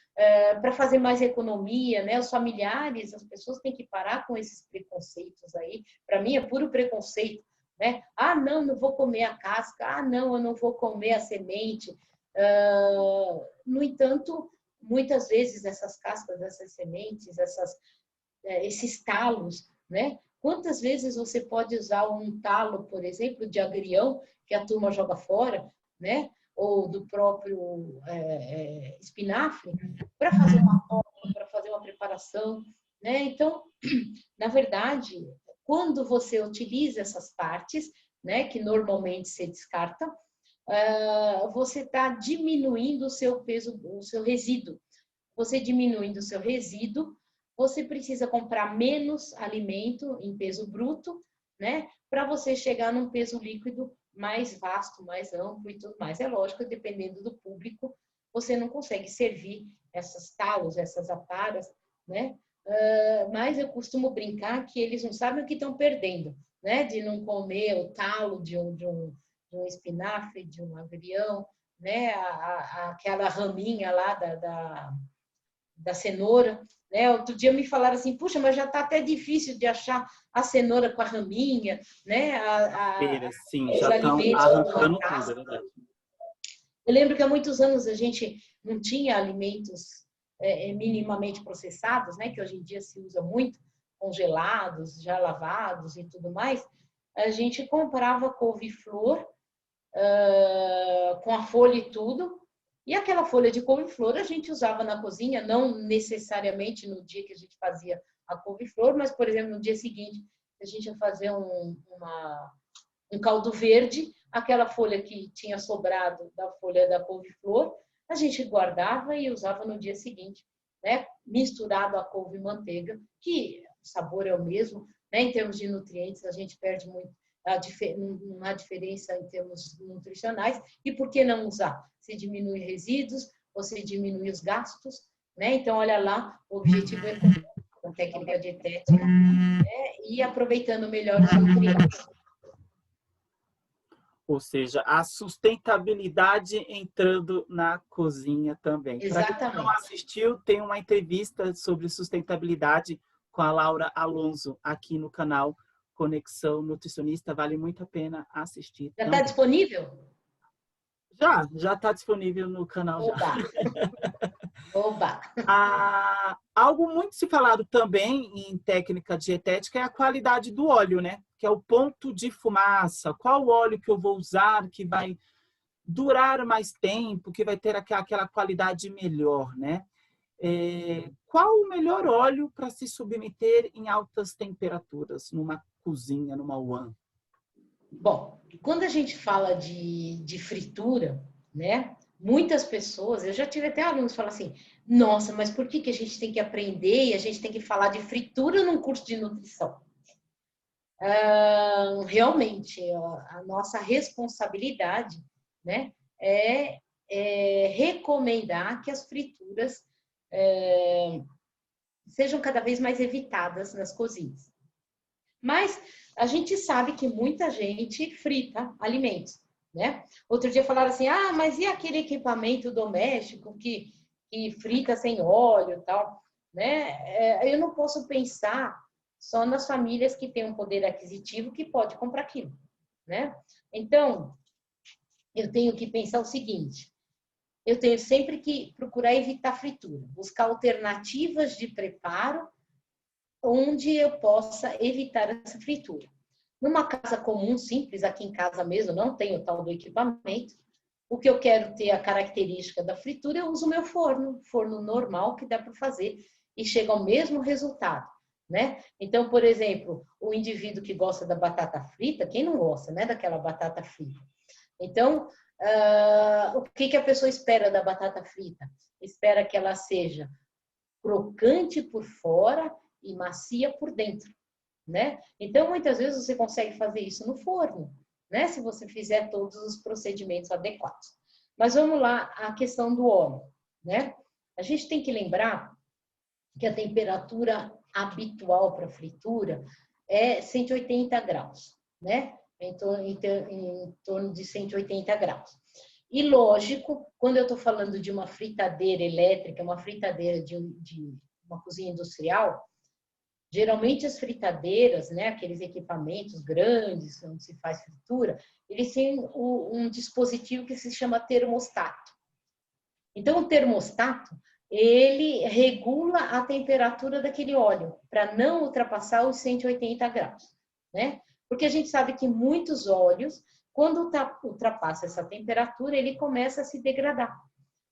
para fazer mais economia, né? Os familiares, as pessoas têm que parar com esses preconceitos aí. Para mim é puro preconceito, né? Ah, não, não vou comer a casca. Ah, não, eu não vou comer a semente. No entanto, muitas vezes essas cascas, essas sementes, esses talos, né? Quantas vezes você pode usar um talo, por exemplo, de agrião, que a turma joga fora, né? Ou do próprio espinafre, para fazer uma torta, para fazer uma preparação, né? Então, na verdade, quando você utiliza essas partes, né, que normalmente se descarta, você está diminuindo o seu peso, o seu resíduo. Você diminuindo o seu resíduo, você precisa comprar menos alimento em peso bruto, né, para você chegar num peso líquido mais vasto, mais amplo e tudo mais. É lógico, dependendo do público, você não consegue servir essas talos, essas aparas, né? Mas eu costumo brincar que eles não sabem o que estão perdendo, né? De não comer o talo de um espinafre, de um agrião, né? Aquela raminha lá da cenoura, né? Outro dia me falaram assim, puxa, mas já está até difícil de achar a cenoura com a raminha, né? Feira, sim, Os já estão alimentos com a arrancando tudo, é casca. verdade. Eu lembro que há muitos anos a gente não tinha alimentos minimamente processados, né? Que hoje em dia se usa muito, congelados, já lavados e tudo mais. A gente comprava couve-flor com a folha e tudo. E aquela folha de couve-flor a gente usava na cozinha, não necessariamente no dia que a gente fazia a couve-flor, mas, por exemplo, no dia seguinte, a gente ia fazer um caldo verde, aquela folha que tinha sobrado da folha da couve-flor, a gente guardava e usava no dia seguinte, né? Misturado a couve e manteiga, que o sabor é o mesmo, né? Em termos de nutrientes, a gente perde muito uma diferença em termos nutricionais. E por que não usar? Você diminui resíduos, você diminui os gastos, né? Então, olha lá, o objetivo é com técnica dietética, né? E aproveitando melhor os nutrientes. Ou seja, a sustentabilidade entrando na cozinha também. Para quem não Exatamente. assistiu, tem uma entrevista sobre sustentabilidade com a Laura Alonso aqui no canal Conexão Nutricionista. Vale muito a pena assistir Já está também. disponível? Já está disponível no canal já. Oba! Oba! Algo muito se falado também em técnica dietética é a qualidade do óleo, né? Que é o ponto de fumaça. Qual óleo que eu vou usar que vai durar mais tempo, que vai ter aquela qualidade melhor, né? Qual o melhor óleo para se submeter em altas temperaturas, numa cozinha, numa WAN? Bom, quando a gente fala de fritura, né? Muitas pessoas, eu já tive até alunos que falam assim, nossa, mas por que a gente tem que aprender e a gente tem que falar de fritura num curso de nutrição? Realmente, a nossa responsabilidade, né, é recomendar que as frituras sejam cada vez mais evitadas nas cozinhas. Mas a gente sabe que muita gente frita alimentos, né? Outro dia falaram assim, mas e aquele equipamento doméstico que frita sem óleo e tal, né? Eu não posso pensar só nas famílias que têm um poder aquisitivo que pode comprar aquilo, né? Então, eu tenho que pensar o seguinte, eu tenho sempre que procurar evitar fritura, buscar alternativas de preparo onde eu possa evitar essa fritura. Numa casa comum, simples, aqui em casa mesmo, não tenho tal do equipamento. O que eu quero ter a característica da fritura, eu uso o meu forno normal que dá para fazer e chega ao mesmo resultado, né? Então, por exemplo, o indivíduo que gosta da batata frita, quem não gosta, né, daquela batata frita? Então, o que a pessoa espera da batata frita? Espera que ela seja crocante por fora e macia por dentro, né? Então, muitas vezes você consegue fazer isso no forno, né? Se você fizer todos os procedimentos adequados. Mas vamos lá, a questão do óleo, né? A gente tem que lembrar que a temperatura habitual para fritura é 180 graus, né? Em torno de 180 graus. E lógico, quando eu estou falando de uma fritadeira elétrica, uma fritadeira de uma cozinha industrial, Geralmente as fritadeiras, né, aqueles equipamentos grandes onde se faz fritura, eles têm um dispositivo que se chama termostato. Então, o termostato, ele regula a temperatura daquele óleo, para não ultrapassar os 180 graus, né? Porque a gente sabe que muitos óleos, quando ultrapassa essa temperatura, ele começa a se degradar,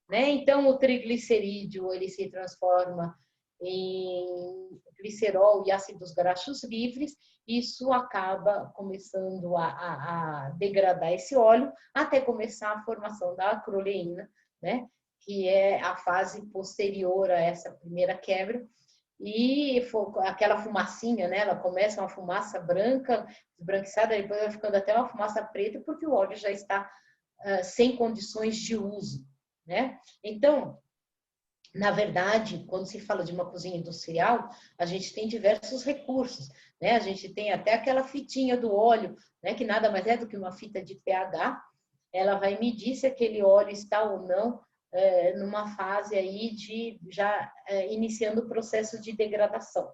né? Então, o triglicerídeo, ele se transforma em glicerol e ácidos graxos livres, isso acaba começando a degradar esse óleo, até começar a formação da acroleína, né? Que é a fase posterior a essa primeira quebra, e aquela fumacinha, né? Ela começa uma fumaça branca, esbranquiçada, depois vai ficando até uma fumaça preta, porque o óleo já está sem condições de uso, né? Então, na verdade, quando se fala de uma cozinha industrial, a gente tem diversos recursos, né? A gente tem até aquela fitinha do óleo, né? Que nada mais é do que uma fita de pH. Ela vai medir se aquele óleo está ou não numa fase aí de já iniciando o processo de degradação.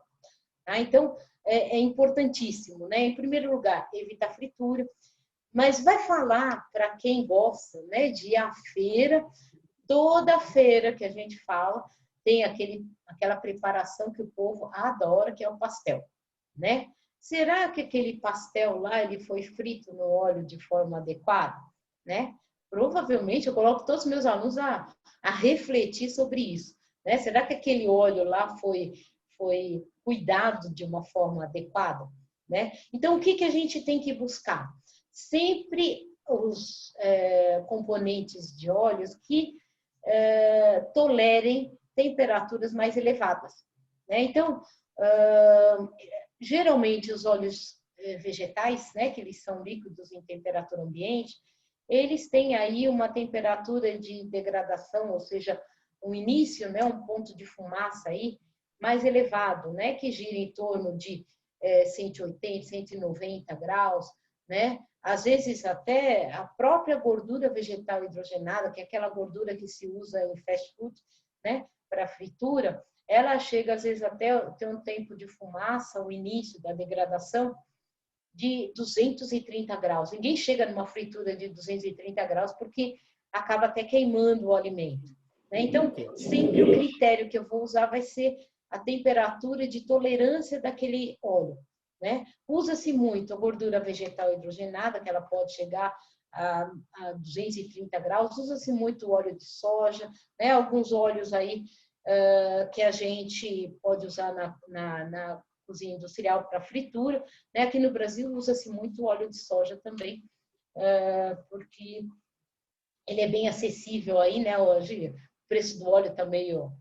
Tá? Então, é importantíssimo, né? Em primeiro lugar, evitar fritura, mas vai falar para quem gosta, né, de ir à feira. Toda feira que a gente fala tem aquela preparação que o povo adora, que é o pastel, né? Será que aquele pastel lá ele foi frito no óleo de forma adequada, né? Provavelmente eu coloco todos os meus alunos a refletir sobre isso, né? Será que aquele óleo lá foi cuidado de uma forma adequada, né? Então o que a gente tem que buscar? Sempre os componentes de óleos que tolerem temperaturas mais elevadas, né? Então, geralmente os óleos vegetais, né, que eles são líquidos em temperatura ambiente, eles têm aí uma temperatura de degradação, ou seja, um início, né, um ponto de fumaça aí mais elevado, né, que gira em torno de 180, 190 graus, né? Às vezes até a própria gordura vegetal hidrogenada, que é aquela gordura que se usa em fast food, né, para fritura, ela chega às vezes até ter um tempo de fumaça, o início da degradação, de 230 graus. Ninguém chega numa fritura de 230 graus porque acaba até queimando o alimento, né? Então, sempre o critério que eu vou usar vai ser a temperatura de tolerância daquele óleo, né? Usa-se muito a gordura vegetal hidrogenada, que ela pode chegar a 230 graus. Usa-se muito o óleo de soja, né? Alguns óleos aí que a gente pode usar na cozinha industrial para fritura, né? Aqui no Brasil usa-se muito óleo de soja também, porque ele é bem acessível aí, né? Hoje o preço do óleo está meio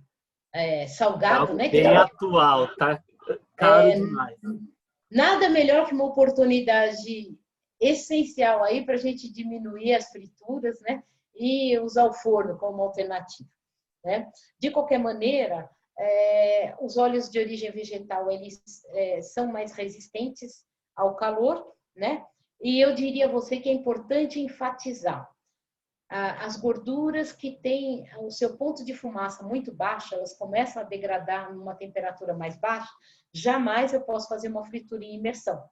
salgado, né? Bem atual, tá caro demais. Nada melhor que uma oportunidade essencial aí para a gente diminuir as frituras, né? E usar o forno como alternativa, né? De qualquer maneira, os óleos de origem vegetal eles são mais resistentes ao calor, né? E eu diria a você que é importante enfatizar as gorduras que têm o seu ponto de fumaça muito baixo, elas começam a degradar numa temperatura mais baixa, jamais eu posso fazer uma fritura em imersão,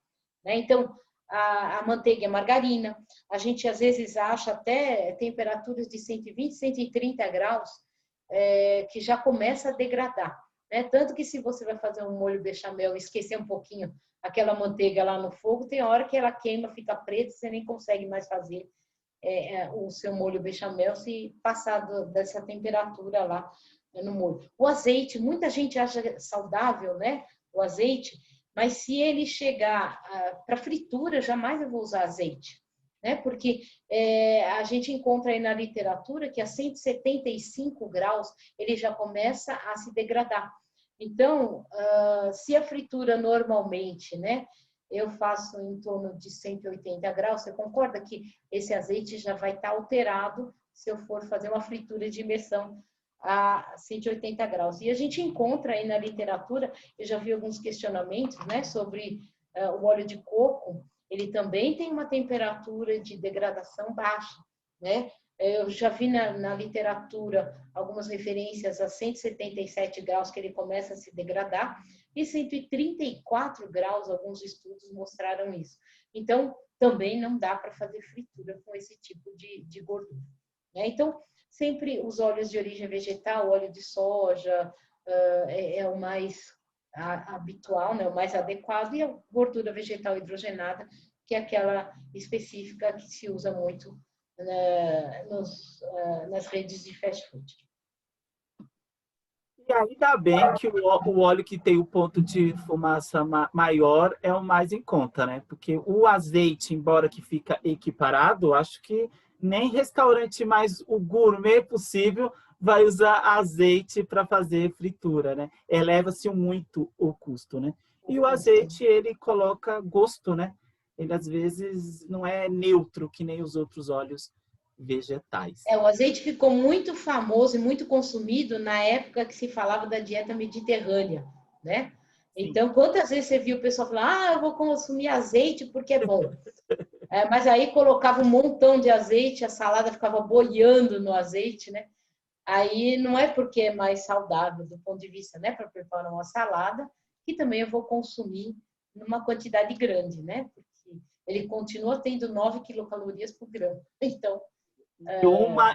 né? Então, a manteiga e a margarina, a gente às vezes acha até temperaturas de 120, 130 graus, que já começa a degradar, né? Tanto que se você vai fazer um molho bechamel e esquecer um pouquinho aquela manteiga lá no fogo, tem hora que ela queima, fica preta, você nem consegue mais fazer o seu molho bechamel se passar dessa temperatura lá no molho. O azeite, muita gente acha saudável, né? O azeite, mas se ele chegar para fritura, jamais eu vou usar azeite, né? Porque a gente encontra aí na literatura que a 175 graus ele já começa a se degradar. Então, se a fritura normalmente, né? Eu faço em torno de 180 graus. Você concorda que esse azeite já vai estar alterado se eu for fazer uma fritura de imersão a 180 graus? E a gente encontra aí na literatura, eu já vi alguns questionamentos, né, sobre o óleo de coco, ele também tem uma temperatura de degradação baixa, né? Eu já vi na literatura algumas referências a 177 graus que ele começa a se degradar, e 134 graus, alguns estudos mostraram isso. Então, também não dá para fazer fritura com esse tipo de gordura. Né? Então, sempre os óleos de origem vegetal, óleo de soja, é o mais habitual, né? O mais adequado, e a gordura vegetal hidrogenada, que é aquela específica que se usa muito nas redes de fast food. E ainda bem que o óleo que tem o ponto de fumaça maior é o mais em conta, né? Porque o azeite, embora que fica equiparado, acho que nem restaurante mais o gourmet possível vai usar azeite para fazer fritura, né? Eleva-se muito o custo, né? E o azeite, ele coloca gosto, né? Ele, às vezes, não é neutro, que nem os outros óleos vegetais. O azeite ficou muito famoso e muito consumido na época que se falava da dieta mediterrânea, né? Sim. Então, quantas vezes você viu o pessoal falar, eu vou consumir azeite porque é bom. Mas aí colocava um montão de azeite, a salada ficava boiando no azeite, né? Aí não é porque é mais saudável do ponto de vista, né, para preparar uma salada, que também eu vou consumir numa quantidade grande, né? Porque ele continua tendo 9 quilocalorias por grama. Então,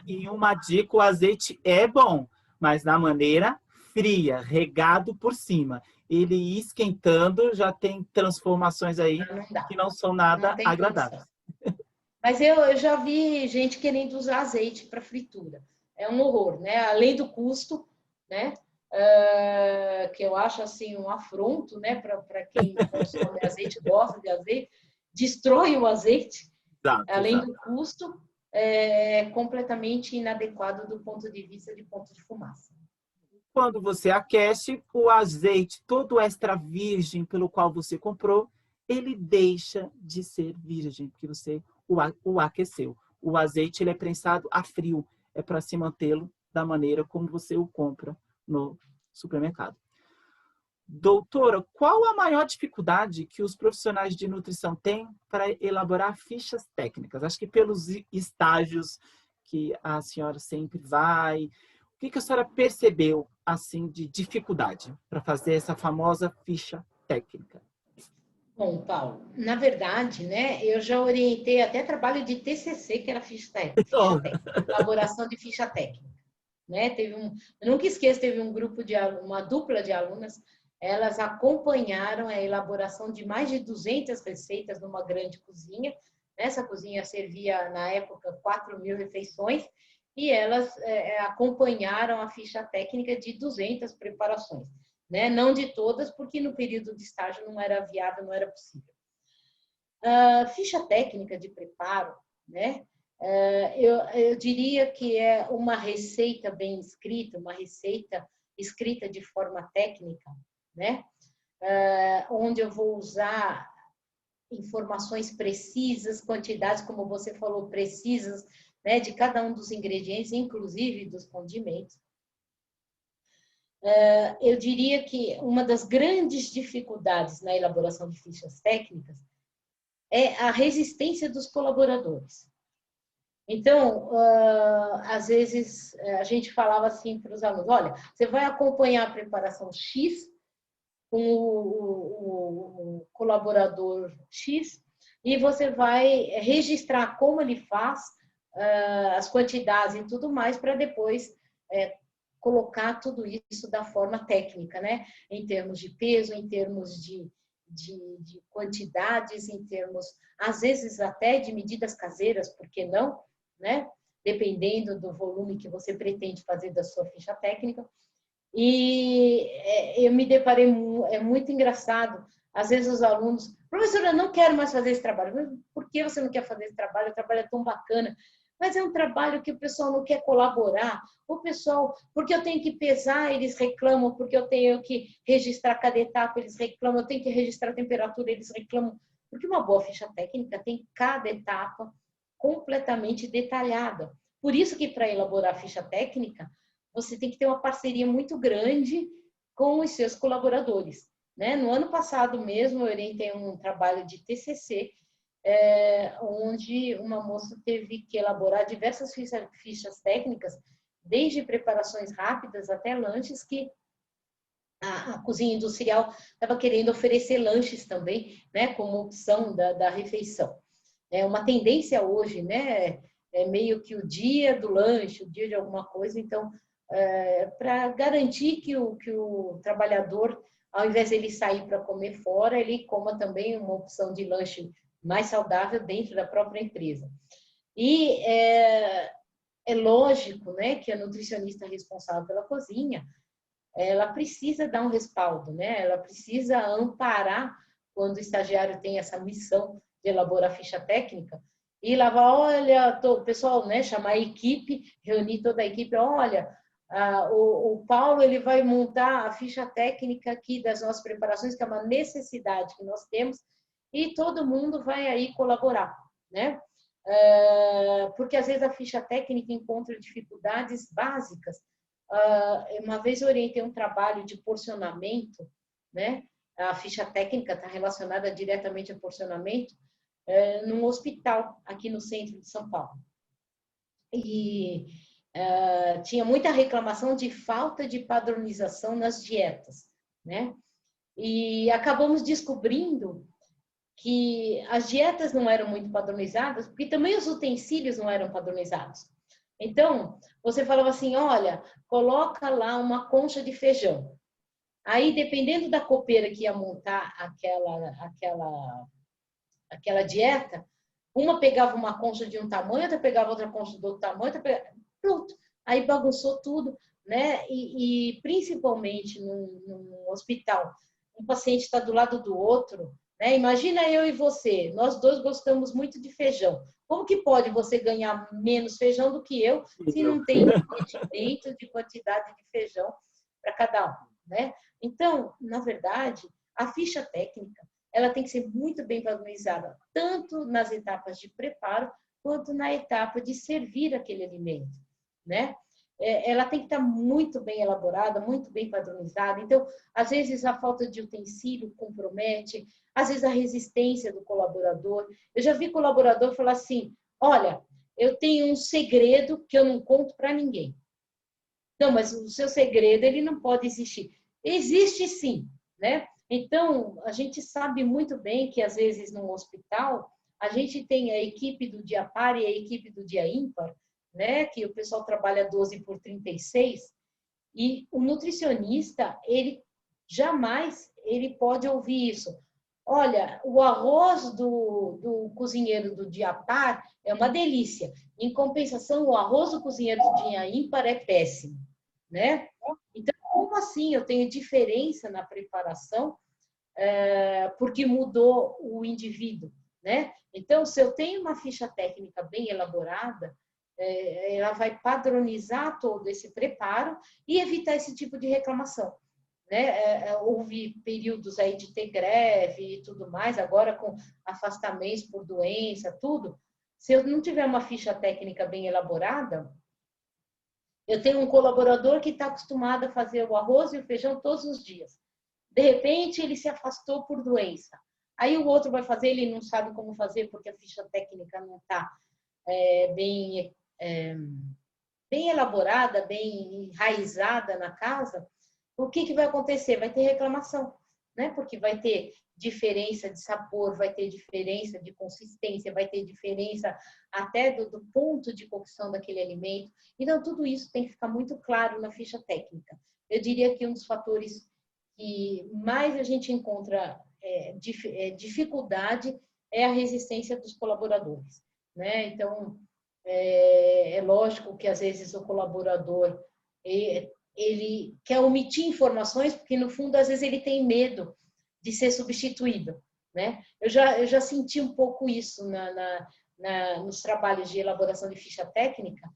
E uma dica, o azeite é bom, mas na maneira fria, regado por cima. Ele esquentando já tem transformações aí não dá, que não são não nada tem condição. agradáveis. Mas eu já vi gente querendo usar azeite para fritura. É um horror, né? Além do custo, né? Que eu acho assim um afronto, né? Para quem consome azeite, gosta de azeite, destrói o azeite. Exato, Além exato. do custo, é completamente inadequado do ponto de vista de ponto de fumaça. Quando você aquece, o azeite todo extra virgem pelo qual você comprou, ele deixa de ser virgem, porque você o aqueceu. O azeite ele é prensado a frio, é para se mantê-lo da maneira como você o compra no supermercado. Doutora, qual a maior dificuldade que os profissionais de nutrição têm para elaborar fichas técnicas? Acho que pelos estágios que a senhora sempre vai, o que a senhora percebeu assim de dificuldade para fazer essa famosa ficha técnica? Bom, Paulo, na verdade, né, eu já orientei até trabalho de TCC, que era ficha técnica, elaboração de ficha técnica. Né? Eu nunca esqueço, teve um grupo uma dupla de alunas, elas acompanharam a elaboração de mais de 200 receitas numa grande cozinha. Essa cozinha servia, na época, 4.000 refeições, e elas acompanharam a ficha técnica de 200 preparações. Né? Não de todas, porque no período de estágio não era viável, não era possível. Ficha técnica de preparo, né? Eu diria que é uma receita bem escrita, uma receita escrita de forma técnica, né? Onde eu vou usar informações precisas, quantidades, como você falou, precisas, né? De cada um dos ingredientes, inclusive dos condimentos. Eu diria que uma das grandes dificuldades na elaboração de fichas técnicas é a resistência dos colaboradores. Então, às vezes, a gente falava assim para os alunos, olha, você vai acompanhar a preparação X com o colaborador X e você vai registrar como ele faz, as quantidades e tudo mais, para depois colocar tudo isso da forma técnica, né? Em termos de peso, em termos de quantidades, em termos, às vezes, até de medidas caseiras, por que não? Né? Dependendo do volume que você pretende fazer da sua ficha técnica. E eu me deparei, é muito engraçado, às vezes os alunos, professora, eu não quero mais fazer esse trabalho. Mas por que você não quer fazer esse trabalho? O trabalho é tão bacana. Mas é um trabalho que o pessoal não quer colaborar. O pessoal, porque eu tenho que pesar, eles reclamam, porque eu tenho que registrar cada etapa, eles reclamam, eu tenho que registrar a temperatura, eles reclamam. Porque uma boa ficha técnica tem cada etapa completamente detalhada. Por isso que para elaborar a ficha técnica, você tem que ter uma parceria muito grande com os seus colaboradores. Né? No ano passado mesmo, eu orientei um trabalho de TCC, onde uma moça teve que elaborar diversas fichas técnicas, desde preparações rápidas até lanches, que a cozinha industrial estava querendo oferecer lanches também, né, como opção da refeição. É uma tendência hoje, né, é meio que o dia do lanche, o dia de alguma coisa, então, para garantir que o trabalhador, ao invés de ele sair para comer fora, ele coma também uma opção de lanche mais saudável dentro da própria empresa. E é lógico, né, que a nutricionista responsável pela cozinha, ela precisa dar um respaldo, né? Ela precisa amparar quando o estagiário tem essa missão de elaborar ficha técnica e lá vai, olha, o pessoal, né, chamar a equipe, reunir toda a equipe, olha, o Paulo ele vai montar a ficha técnica aqui das nossas preparações, que é uma necessidade que nós temos, e todo mundo vai aí colaborar, né? Porque às vezes a ficha técnica encontra dificuldades básicas. Uma vez eu orientei um trabalho de porcionamento, né? A ficha técnica está relacionada diretamente ao porcionamento, num hospital aqui no centro de São Paulo. E tinha muita reclamação de falta de padronização nas dietas, né? E acabamos descobrindo que as dietas não eram muito padronizadas, porque também os utensílios não eram padronizados. Então, você falava assim, olha, coloca lá uma concha de feijão. Aí, dependendo da copeira que ia montar aquela dieta, uma pegava uma concha de um tamanho, outra pegava outra concha do outro tamanho, pronto. Aí bagunçou tudo, né? E principalmente num hospital, um paciente está do lado do outro, né? Imagina eu e você, nós dois gostamos muito de feijão. Como que pode você ganhar menos feijão do que eu, se não tem medimento de quantidade de feijão para cada um, né? Então, na verdade, a ficha técnica, ela tem que ser muito bem padronizada, tanto nas etapas de preparo, quanto na etapa de servir aquele alimento, né? Ela tem que estar muito bem elaborada, muito bem padronizada. Então, às vezes, a falta de utensílio compromete, às vezes, a resistência do colaborador. Eu já vi colaborador falar assim, olha, eu tenho um segredo que eu não conto para ninguém. Não, mas o seu segredo, ele não pode existir. Existe sim, né? Então, a gente sabe muito bem que, às vezes, num hospital, a gente tem a equipe do dia par e a equipe do dia ímpar, né? Que o pessoal trabalha 12 por 36, e o nutricionista, ele jamais ele pode ouvir isso. Olha, o arroz do cozinheiro do dia par é uma delícia. Em compensação, o arroz do cozinheiro do dia ímpar é péssimo, né? Então, como assim eu tenho diferença na preparação porque mudou o indivíduo, né? Então, se eu tenho uma ficha técnica bem elaborada, ela vai padronizar todo esse preparo e evitar esse tipo de reclamação, né? Houve períodos aí de ter greve e tudo mais, agora com afastamentos por doença, tudo. Se eu não tiver uma ficha técnica bem elaborada, eu tenho um colaborador que está acostumado a fazer o arroz e o feijão todos os dias. De repente, ele se afastou por doença. Aí o outro vai fazer, ele não sabe como fazer porque a ficha técnica não está bem elaborada, bem enraizada na casa. O que vai acontecer? Vai ter reclamação, né? Porque vai ter diferença de sabor, vai ter diferença de consistência, vai ter diferença até do ponto de cocção daquele alimento. Então, tudo isso tem que ficar muito claro na ficha técnica. Eu diria que um dos fatores que mais a gente encontra dificuldade é a resistência dos colaboradores, né? Então, é lógico que às vezes o colaborador ele quer omitir informações porque no fundo às vezes ele tem medo de ser substituído, né? Eu já senti um pouco isso nos trabalhos de elaboração de ficha técnica.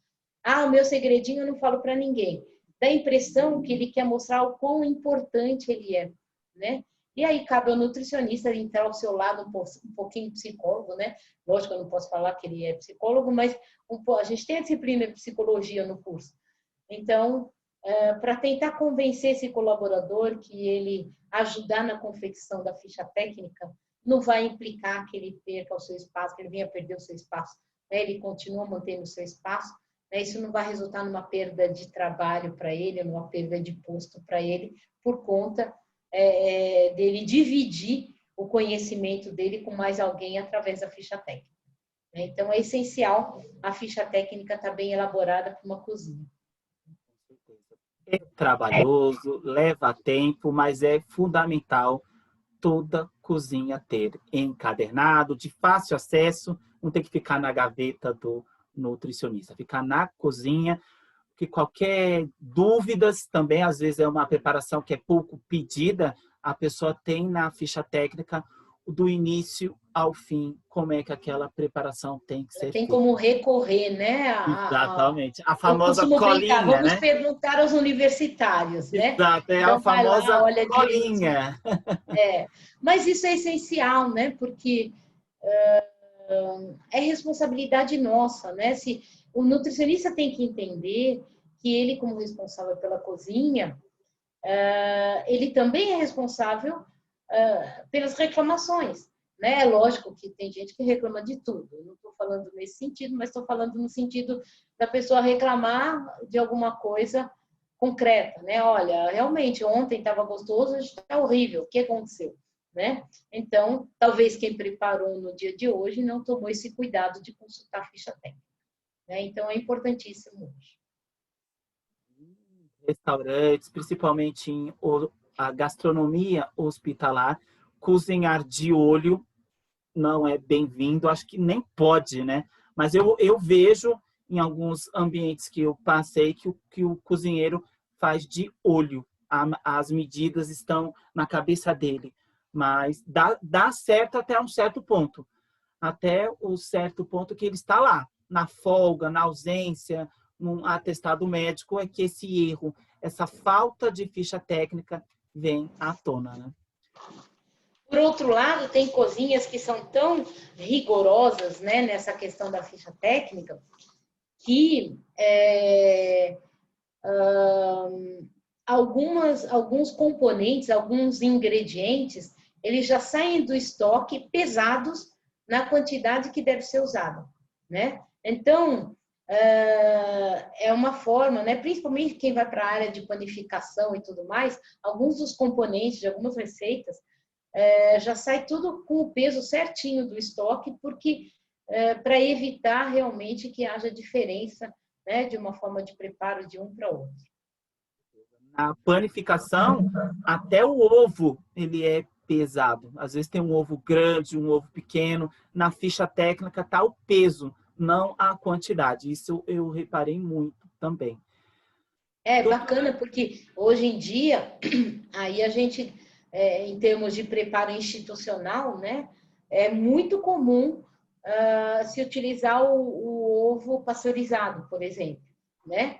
O meu segredinho eu não falo para ninguém. Dá a impressão que ele quer mostrar o quão importante ele é, né? E aí cabe ao nutricionista entrar ao seu lado um pouquinho psicólogo, né? Lógico, eu não posso falar que ele é psicólogo, mas a gente tem a disciplina de psicologia no curso. Então, para tentar convencer esse colaborador que ele ajudar na confecção da ficha técnica não vai implicar que ele perca o seu espaço, que ele venha perder o seu espaço, né? Ele continua mantendo o seu espaço, né? Isso não vai resultar numa perda de trabalho para ele, numa perda de posto para ele, por conta dele dividir o conhecimento dele com mais alguém através da ficha técnica. Então, é essencial a ficha técnica estar bem elaborada para uma cozinha. É trabalhoso, leva tempo, mas é fundamental toda cozinha ter encadernado, de fácil acesso, não tem que ficar na gaveta do nutricionista, ficar na cozinha, que qualquer dúvidas também, às vezes é uma preparação que é pouco pedida, a pessoa tem na ficha técnica do início ao fim, como é que aquela preparação tem que ser Tem feita. como recorrer, né? Exatamente. A Eu famosa costumo brincar, colinha, vamos né? perguntar aos universitários, né? Exato, é a Então vai lá, famosa olha direitinho. colinha. Mas isso é essencial, né? Porque é responsabilidade nossa, né? Se o nutricionista tem que entender que ele, como responsável pela cozinha, ele também é responsável pelas reclamações, né? É lógico que tem gente que reclama de tudo. Eu não estou falando nesse sentido, mas estou falando no sentido da pessoa reclamar de alguma coisa concreta, né? Olha, realmente ontem estava gostoso, hoje está horrível. O que aconteceu? Né? Então, talvez quem preparou no dia de hoje não tomou esse cuidado de consultar a ficha técnica. Né? Então, é importantíssimo hoje. Restaurantes, principalmente em a gastronomia hospitalar, cozinhar de olho não é bem-vindo, acho que nem pode, né? Mas eu vejo em alguns ambientes que eu passei que o cozinheiro faz de olho. As medidas estão na cabeça dele, mas dá certo até um certo ponto. Até o certo ponto que ele está lá, na folga, na ausência, num atestado médico, é que esse erro, essa falta de ficha técnica vem à tona, né? Por outro lado, tem cozinhas que são tão rigorosas, né, nessa questão da ficha técnica, que alguns componentes, alguns ingredientes, eles já saem do estoque pesados na quantidade que deve ser usada, né? Então, é uma forma, né? Principalmente quem vai para a área de panificação e tudo mais, alguns dos componentes de algumas receitas já sai tudo com o peso certinho do estoque, porque para evitar realmente que haja diferença, né, de uma forma de preparo de um para outro. Na panificação, até o ovo ele é pesado. Às vezes tem um ovo grande, um ovo pequeno. Na ficha técnica está o peso, não a quantidade. Isso eu reparei muito também. É bacana porque hoje em dia, aí a gente, em termos de preparo institucional, né, é muito comum se utilizar o ovo pasteurizado, por exemplo, né?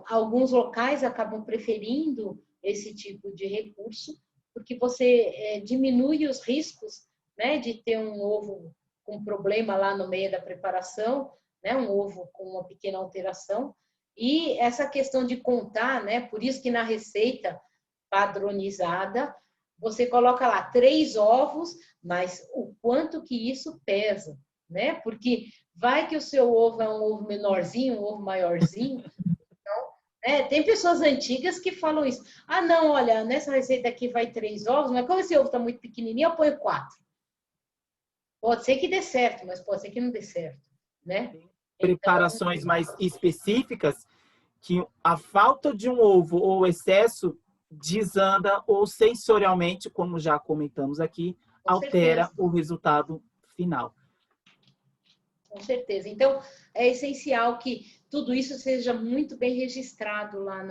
Alguns locais acabam preferindo esse tipo de recurso, porque você diminui os riscos, né, de ter um ovo com problema lá no meio da preparação, né, um ovo com uma pequena alteração. E essa questão de contar, né, por isso que na receita padronizada, você coloca lá 3 ovos, mas o quanto que isso pesa, né? Porque vai que o seu ovo é um ovo menorzinho, um ovo maiorzinho. Então, tem pessoas antigas que falam isso. Ah, não, olha, nessa receita aqui vai 3 ovos, mas como esse ovo está muito pequenininho, eu ponho 4. Pode ser que dê certo, mas pode ser que não dê certo, né? Preparações mais específicas que a falta de um ovo ou o excesso desanda ou sensorialmente, como já comentamos aqui, altera o resultado final. Com certeza. Então, é essencial que tudo isso seja muito bem registrado lá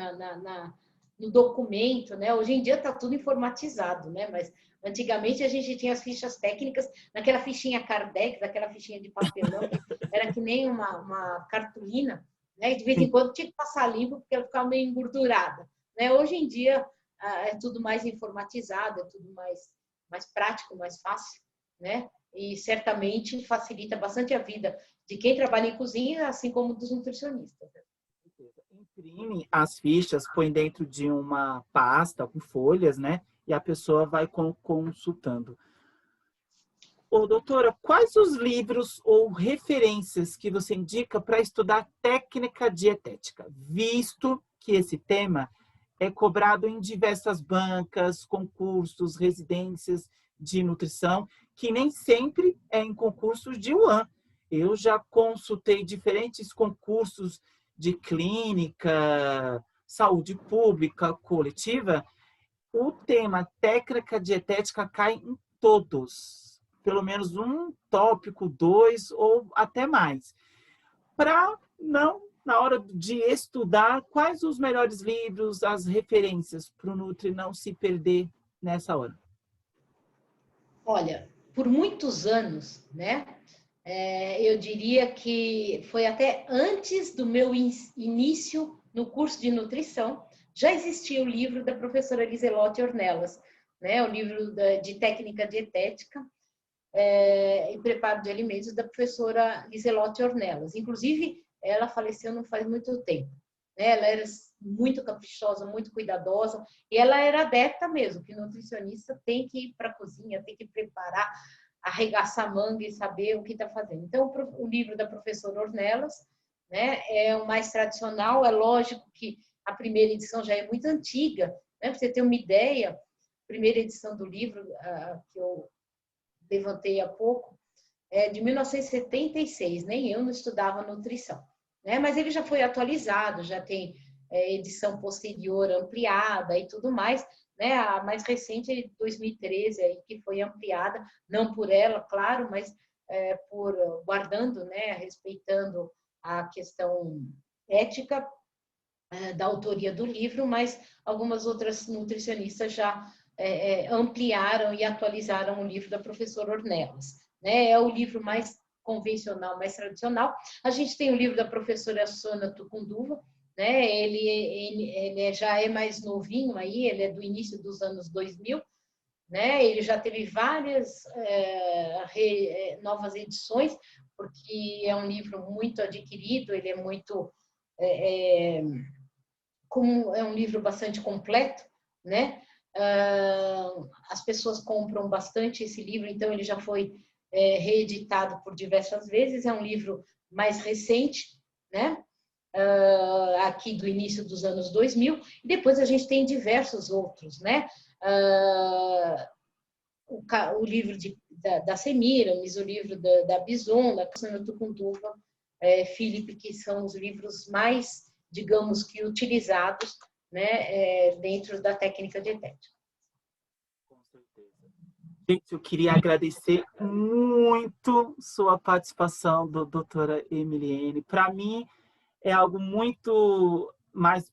no documento, né? Hoje em dia está tudo informatizado, né? Mas antigamente a gente tinha as fichas técnicas naquela fichinha Cardex, aquela fichinha de papelão, que era que nem uma cartolina, né? E de vez em quando tinha que passar limpo porque ela ficava meio engordurada, né? Hoje em dia é tudo mais informatizado, é tudo mais prático, mais fácil, né? E certamente facilita bastante a vida de quem trabalha em cozinha, assim como dos nutricionistas. Imprime as fichas, põe dentro de uma pasta com folhas, né? E a pessoa vai consultando. doutora, quais os livros ou referências que você indica para estudar técnica dietética, visto que esse tema é cobrado em diversas bancas, concursos, residências de nutrição, que nem sempre é em concursos de UAN. Eu já consultei diferentes concursos de clínica, saúde pública, coletiva. O tema técnica dietética cai em todos, pelo menos um tópico, dois ou até mais. Para não, na hora de estudar, quais os melhores livros, as referências para o Nutri não se perder nessa hora? Olha, por muitos anos, né? Eu diria que foi até antes do meu início no curso de nutrição, já existia o livro da professora Liselotte Ornelas, né? O livro de técnica dietética e preparo de alimentos da professora Liselotte Ornelas. Inclusive, ela faleceu não faz muito tempo. Né? Ela era muito caprichosa, muito cuidadosa, e ela era adepta mesmo, que nutricionista tem que ir para a cozinha, tem que preparar, arregaçar a manga e saber o que está fazendo. Então, o livro da professora Ornelas, né, é o mais tradicional. É lógico que a primeira edição já é muito antiga, né, para você ter uma ideia. A primeira edição do livro, que eu levantei há pouco, é de 1976, nem eu não estudava nutrição, né? Mas ele já foi atualizado, já tem edição posterior ampliada e tudo mais, né? A mais recente é de 2013, aí, que foi ampliada, não por ela, claro, mas por guardando, né? Respeitando a questão ética da autoria do livro, mas algumas outras nutricionistas já ampliaram e atualizaram o livro da professora Ornelas. Né? É o livro mais convencional, mais tradicional. A gente tem o livro da professora Sônia Tucunduva, né? Ele já é mais novinho aí, ele é do início dos anos 2000, né? Ele já teve várias novas edições, porque é um livro muito adquirido, ele é muito... como é um livro bastante completo, né? As pessoas compram bastante esse livro, então ele já foi reeditado por diversas vezes. É um livro mais recente, né? Aqui do início dos anos 2000, e depois a gente tem diversos outros, né? O livro da Semiramis, o livro da Bison, da Cassandra Tucunduva, Felipe, que são os livros mais, digamos que, utilizados, né, dentro da técnica dietética. Com certeza. Gente, eu queria agradecer muito sua participação, doutora Emiliene. Para mim, é algo muito mais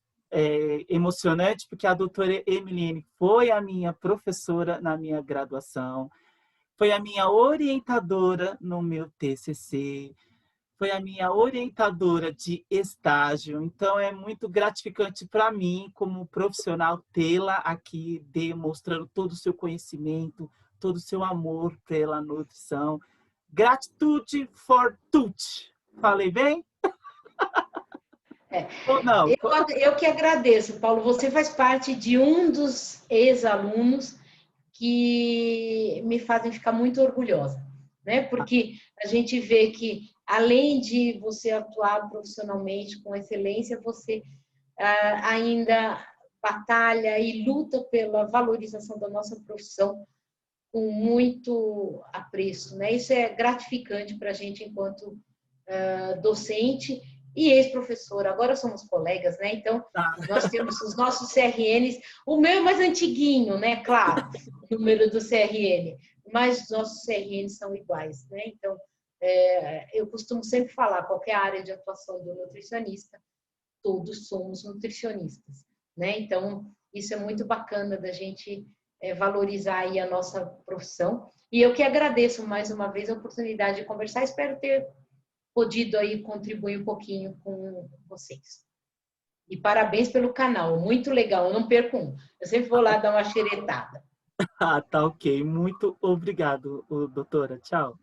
emocionante, porque a doutora Emiliene foi a minha professora na minha graduação, foi a minha orientadora no meu TCC, foi a minha orientadora de estágio. Então, é muito gratificante para mim, como profissional, tê-la aqui demonstrando todo o seu conhecimento, todo o seu amor pela nutrição. Gratitude for tutti. Falei bem? Ou não? Eu que agradeço, Paulo. Você faz parte de um dos ex-alunos que me fazem ficar muito orgulhosa, né? Porque a gente vê que, além de você atuar profissionalmente com excelência, você ainda batalha e luta pela valorização da nossa profissão com muito apreço, né? Isso é gratificante para a gente enquanto docente e ex-professora. Agora somos colegas, né? Então, nós temos os nossos CRNs. O meu é mais antiguinho, né? Claro, o número do CRN. Mas os nossos CRNs são iguais, né? Então, eu costumo sempre falar, qualquer área de atuação do nutricionista, todos somos nutricionistas, né? Então, isso é muito bacana da gente valorizar aí a nossa profissão. E eu que agradeço mais uma vez a oportunidade de conversar. Espero ter podido aí contribuir um pouquinho com vocês. E parabéns pelo canal, muito legal, eu não perco um. Eu sempre vou lá dar uma xeretada. Tá ok. Muito obrigado, doutora. Tchau.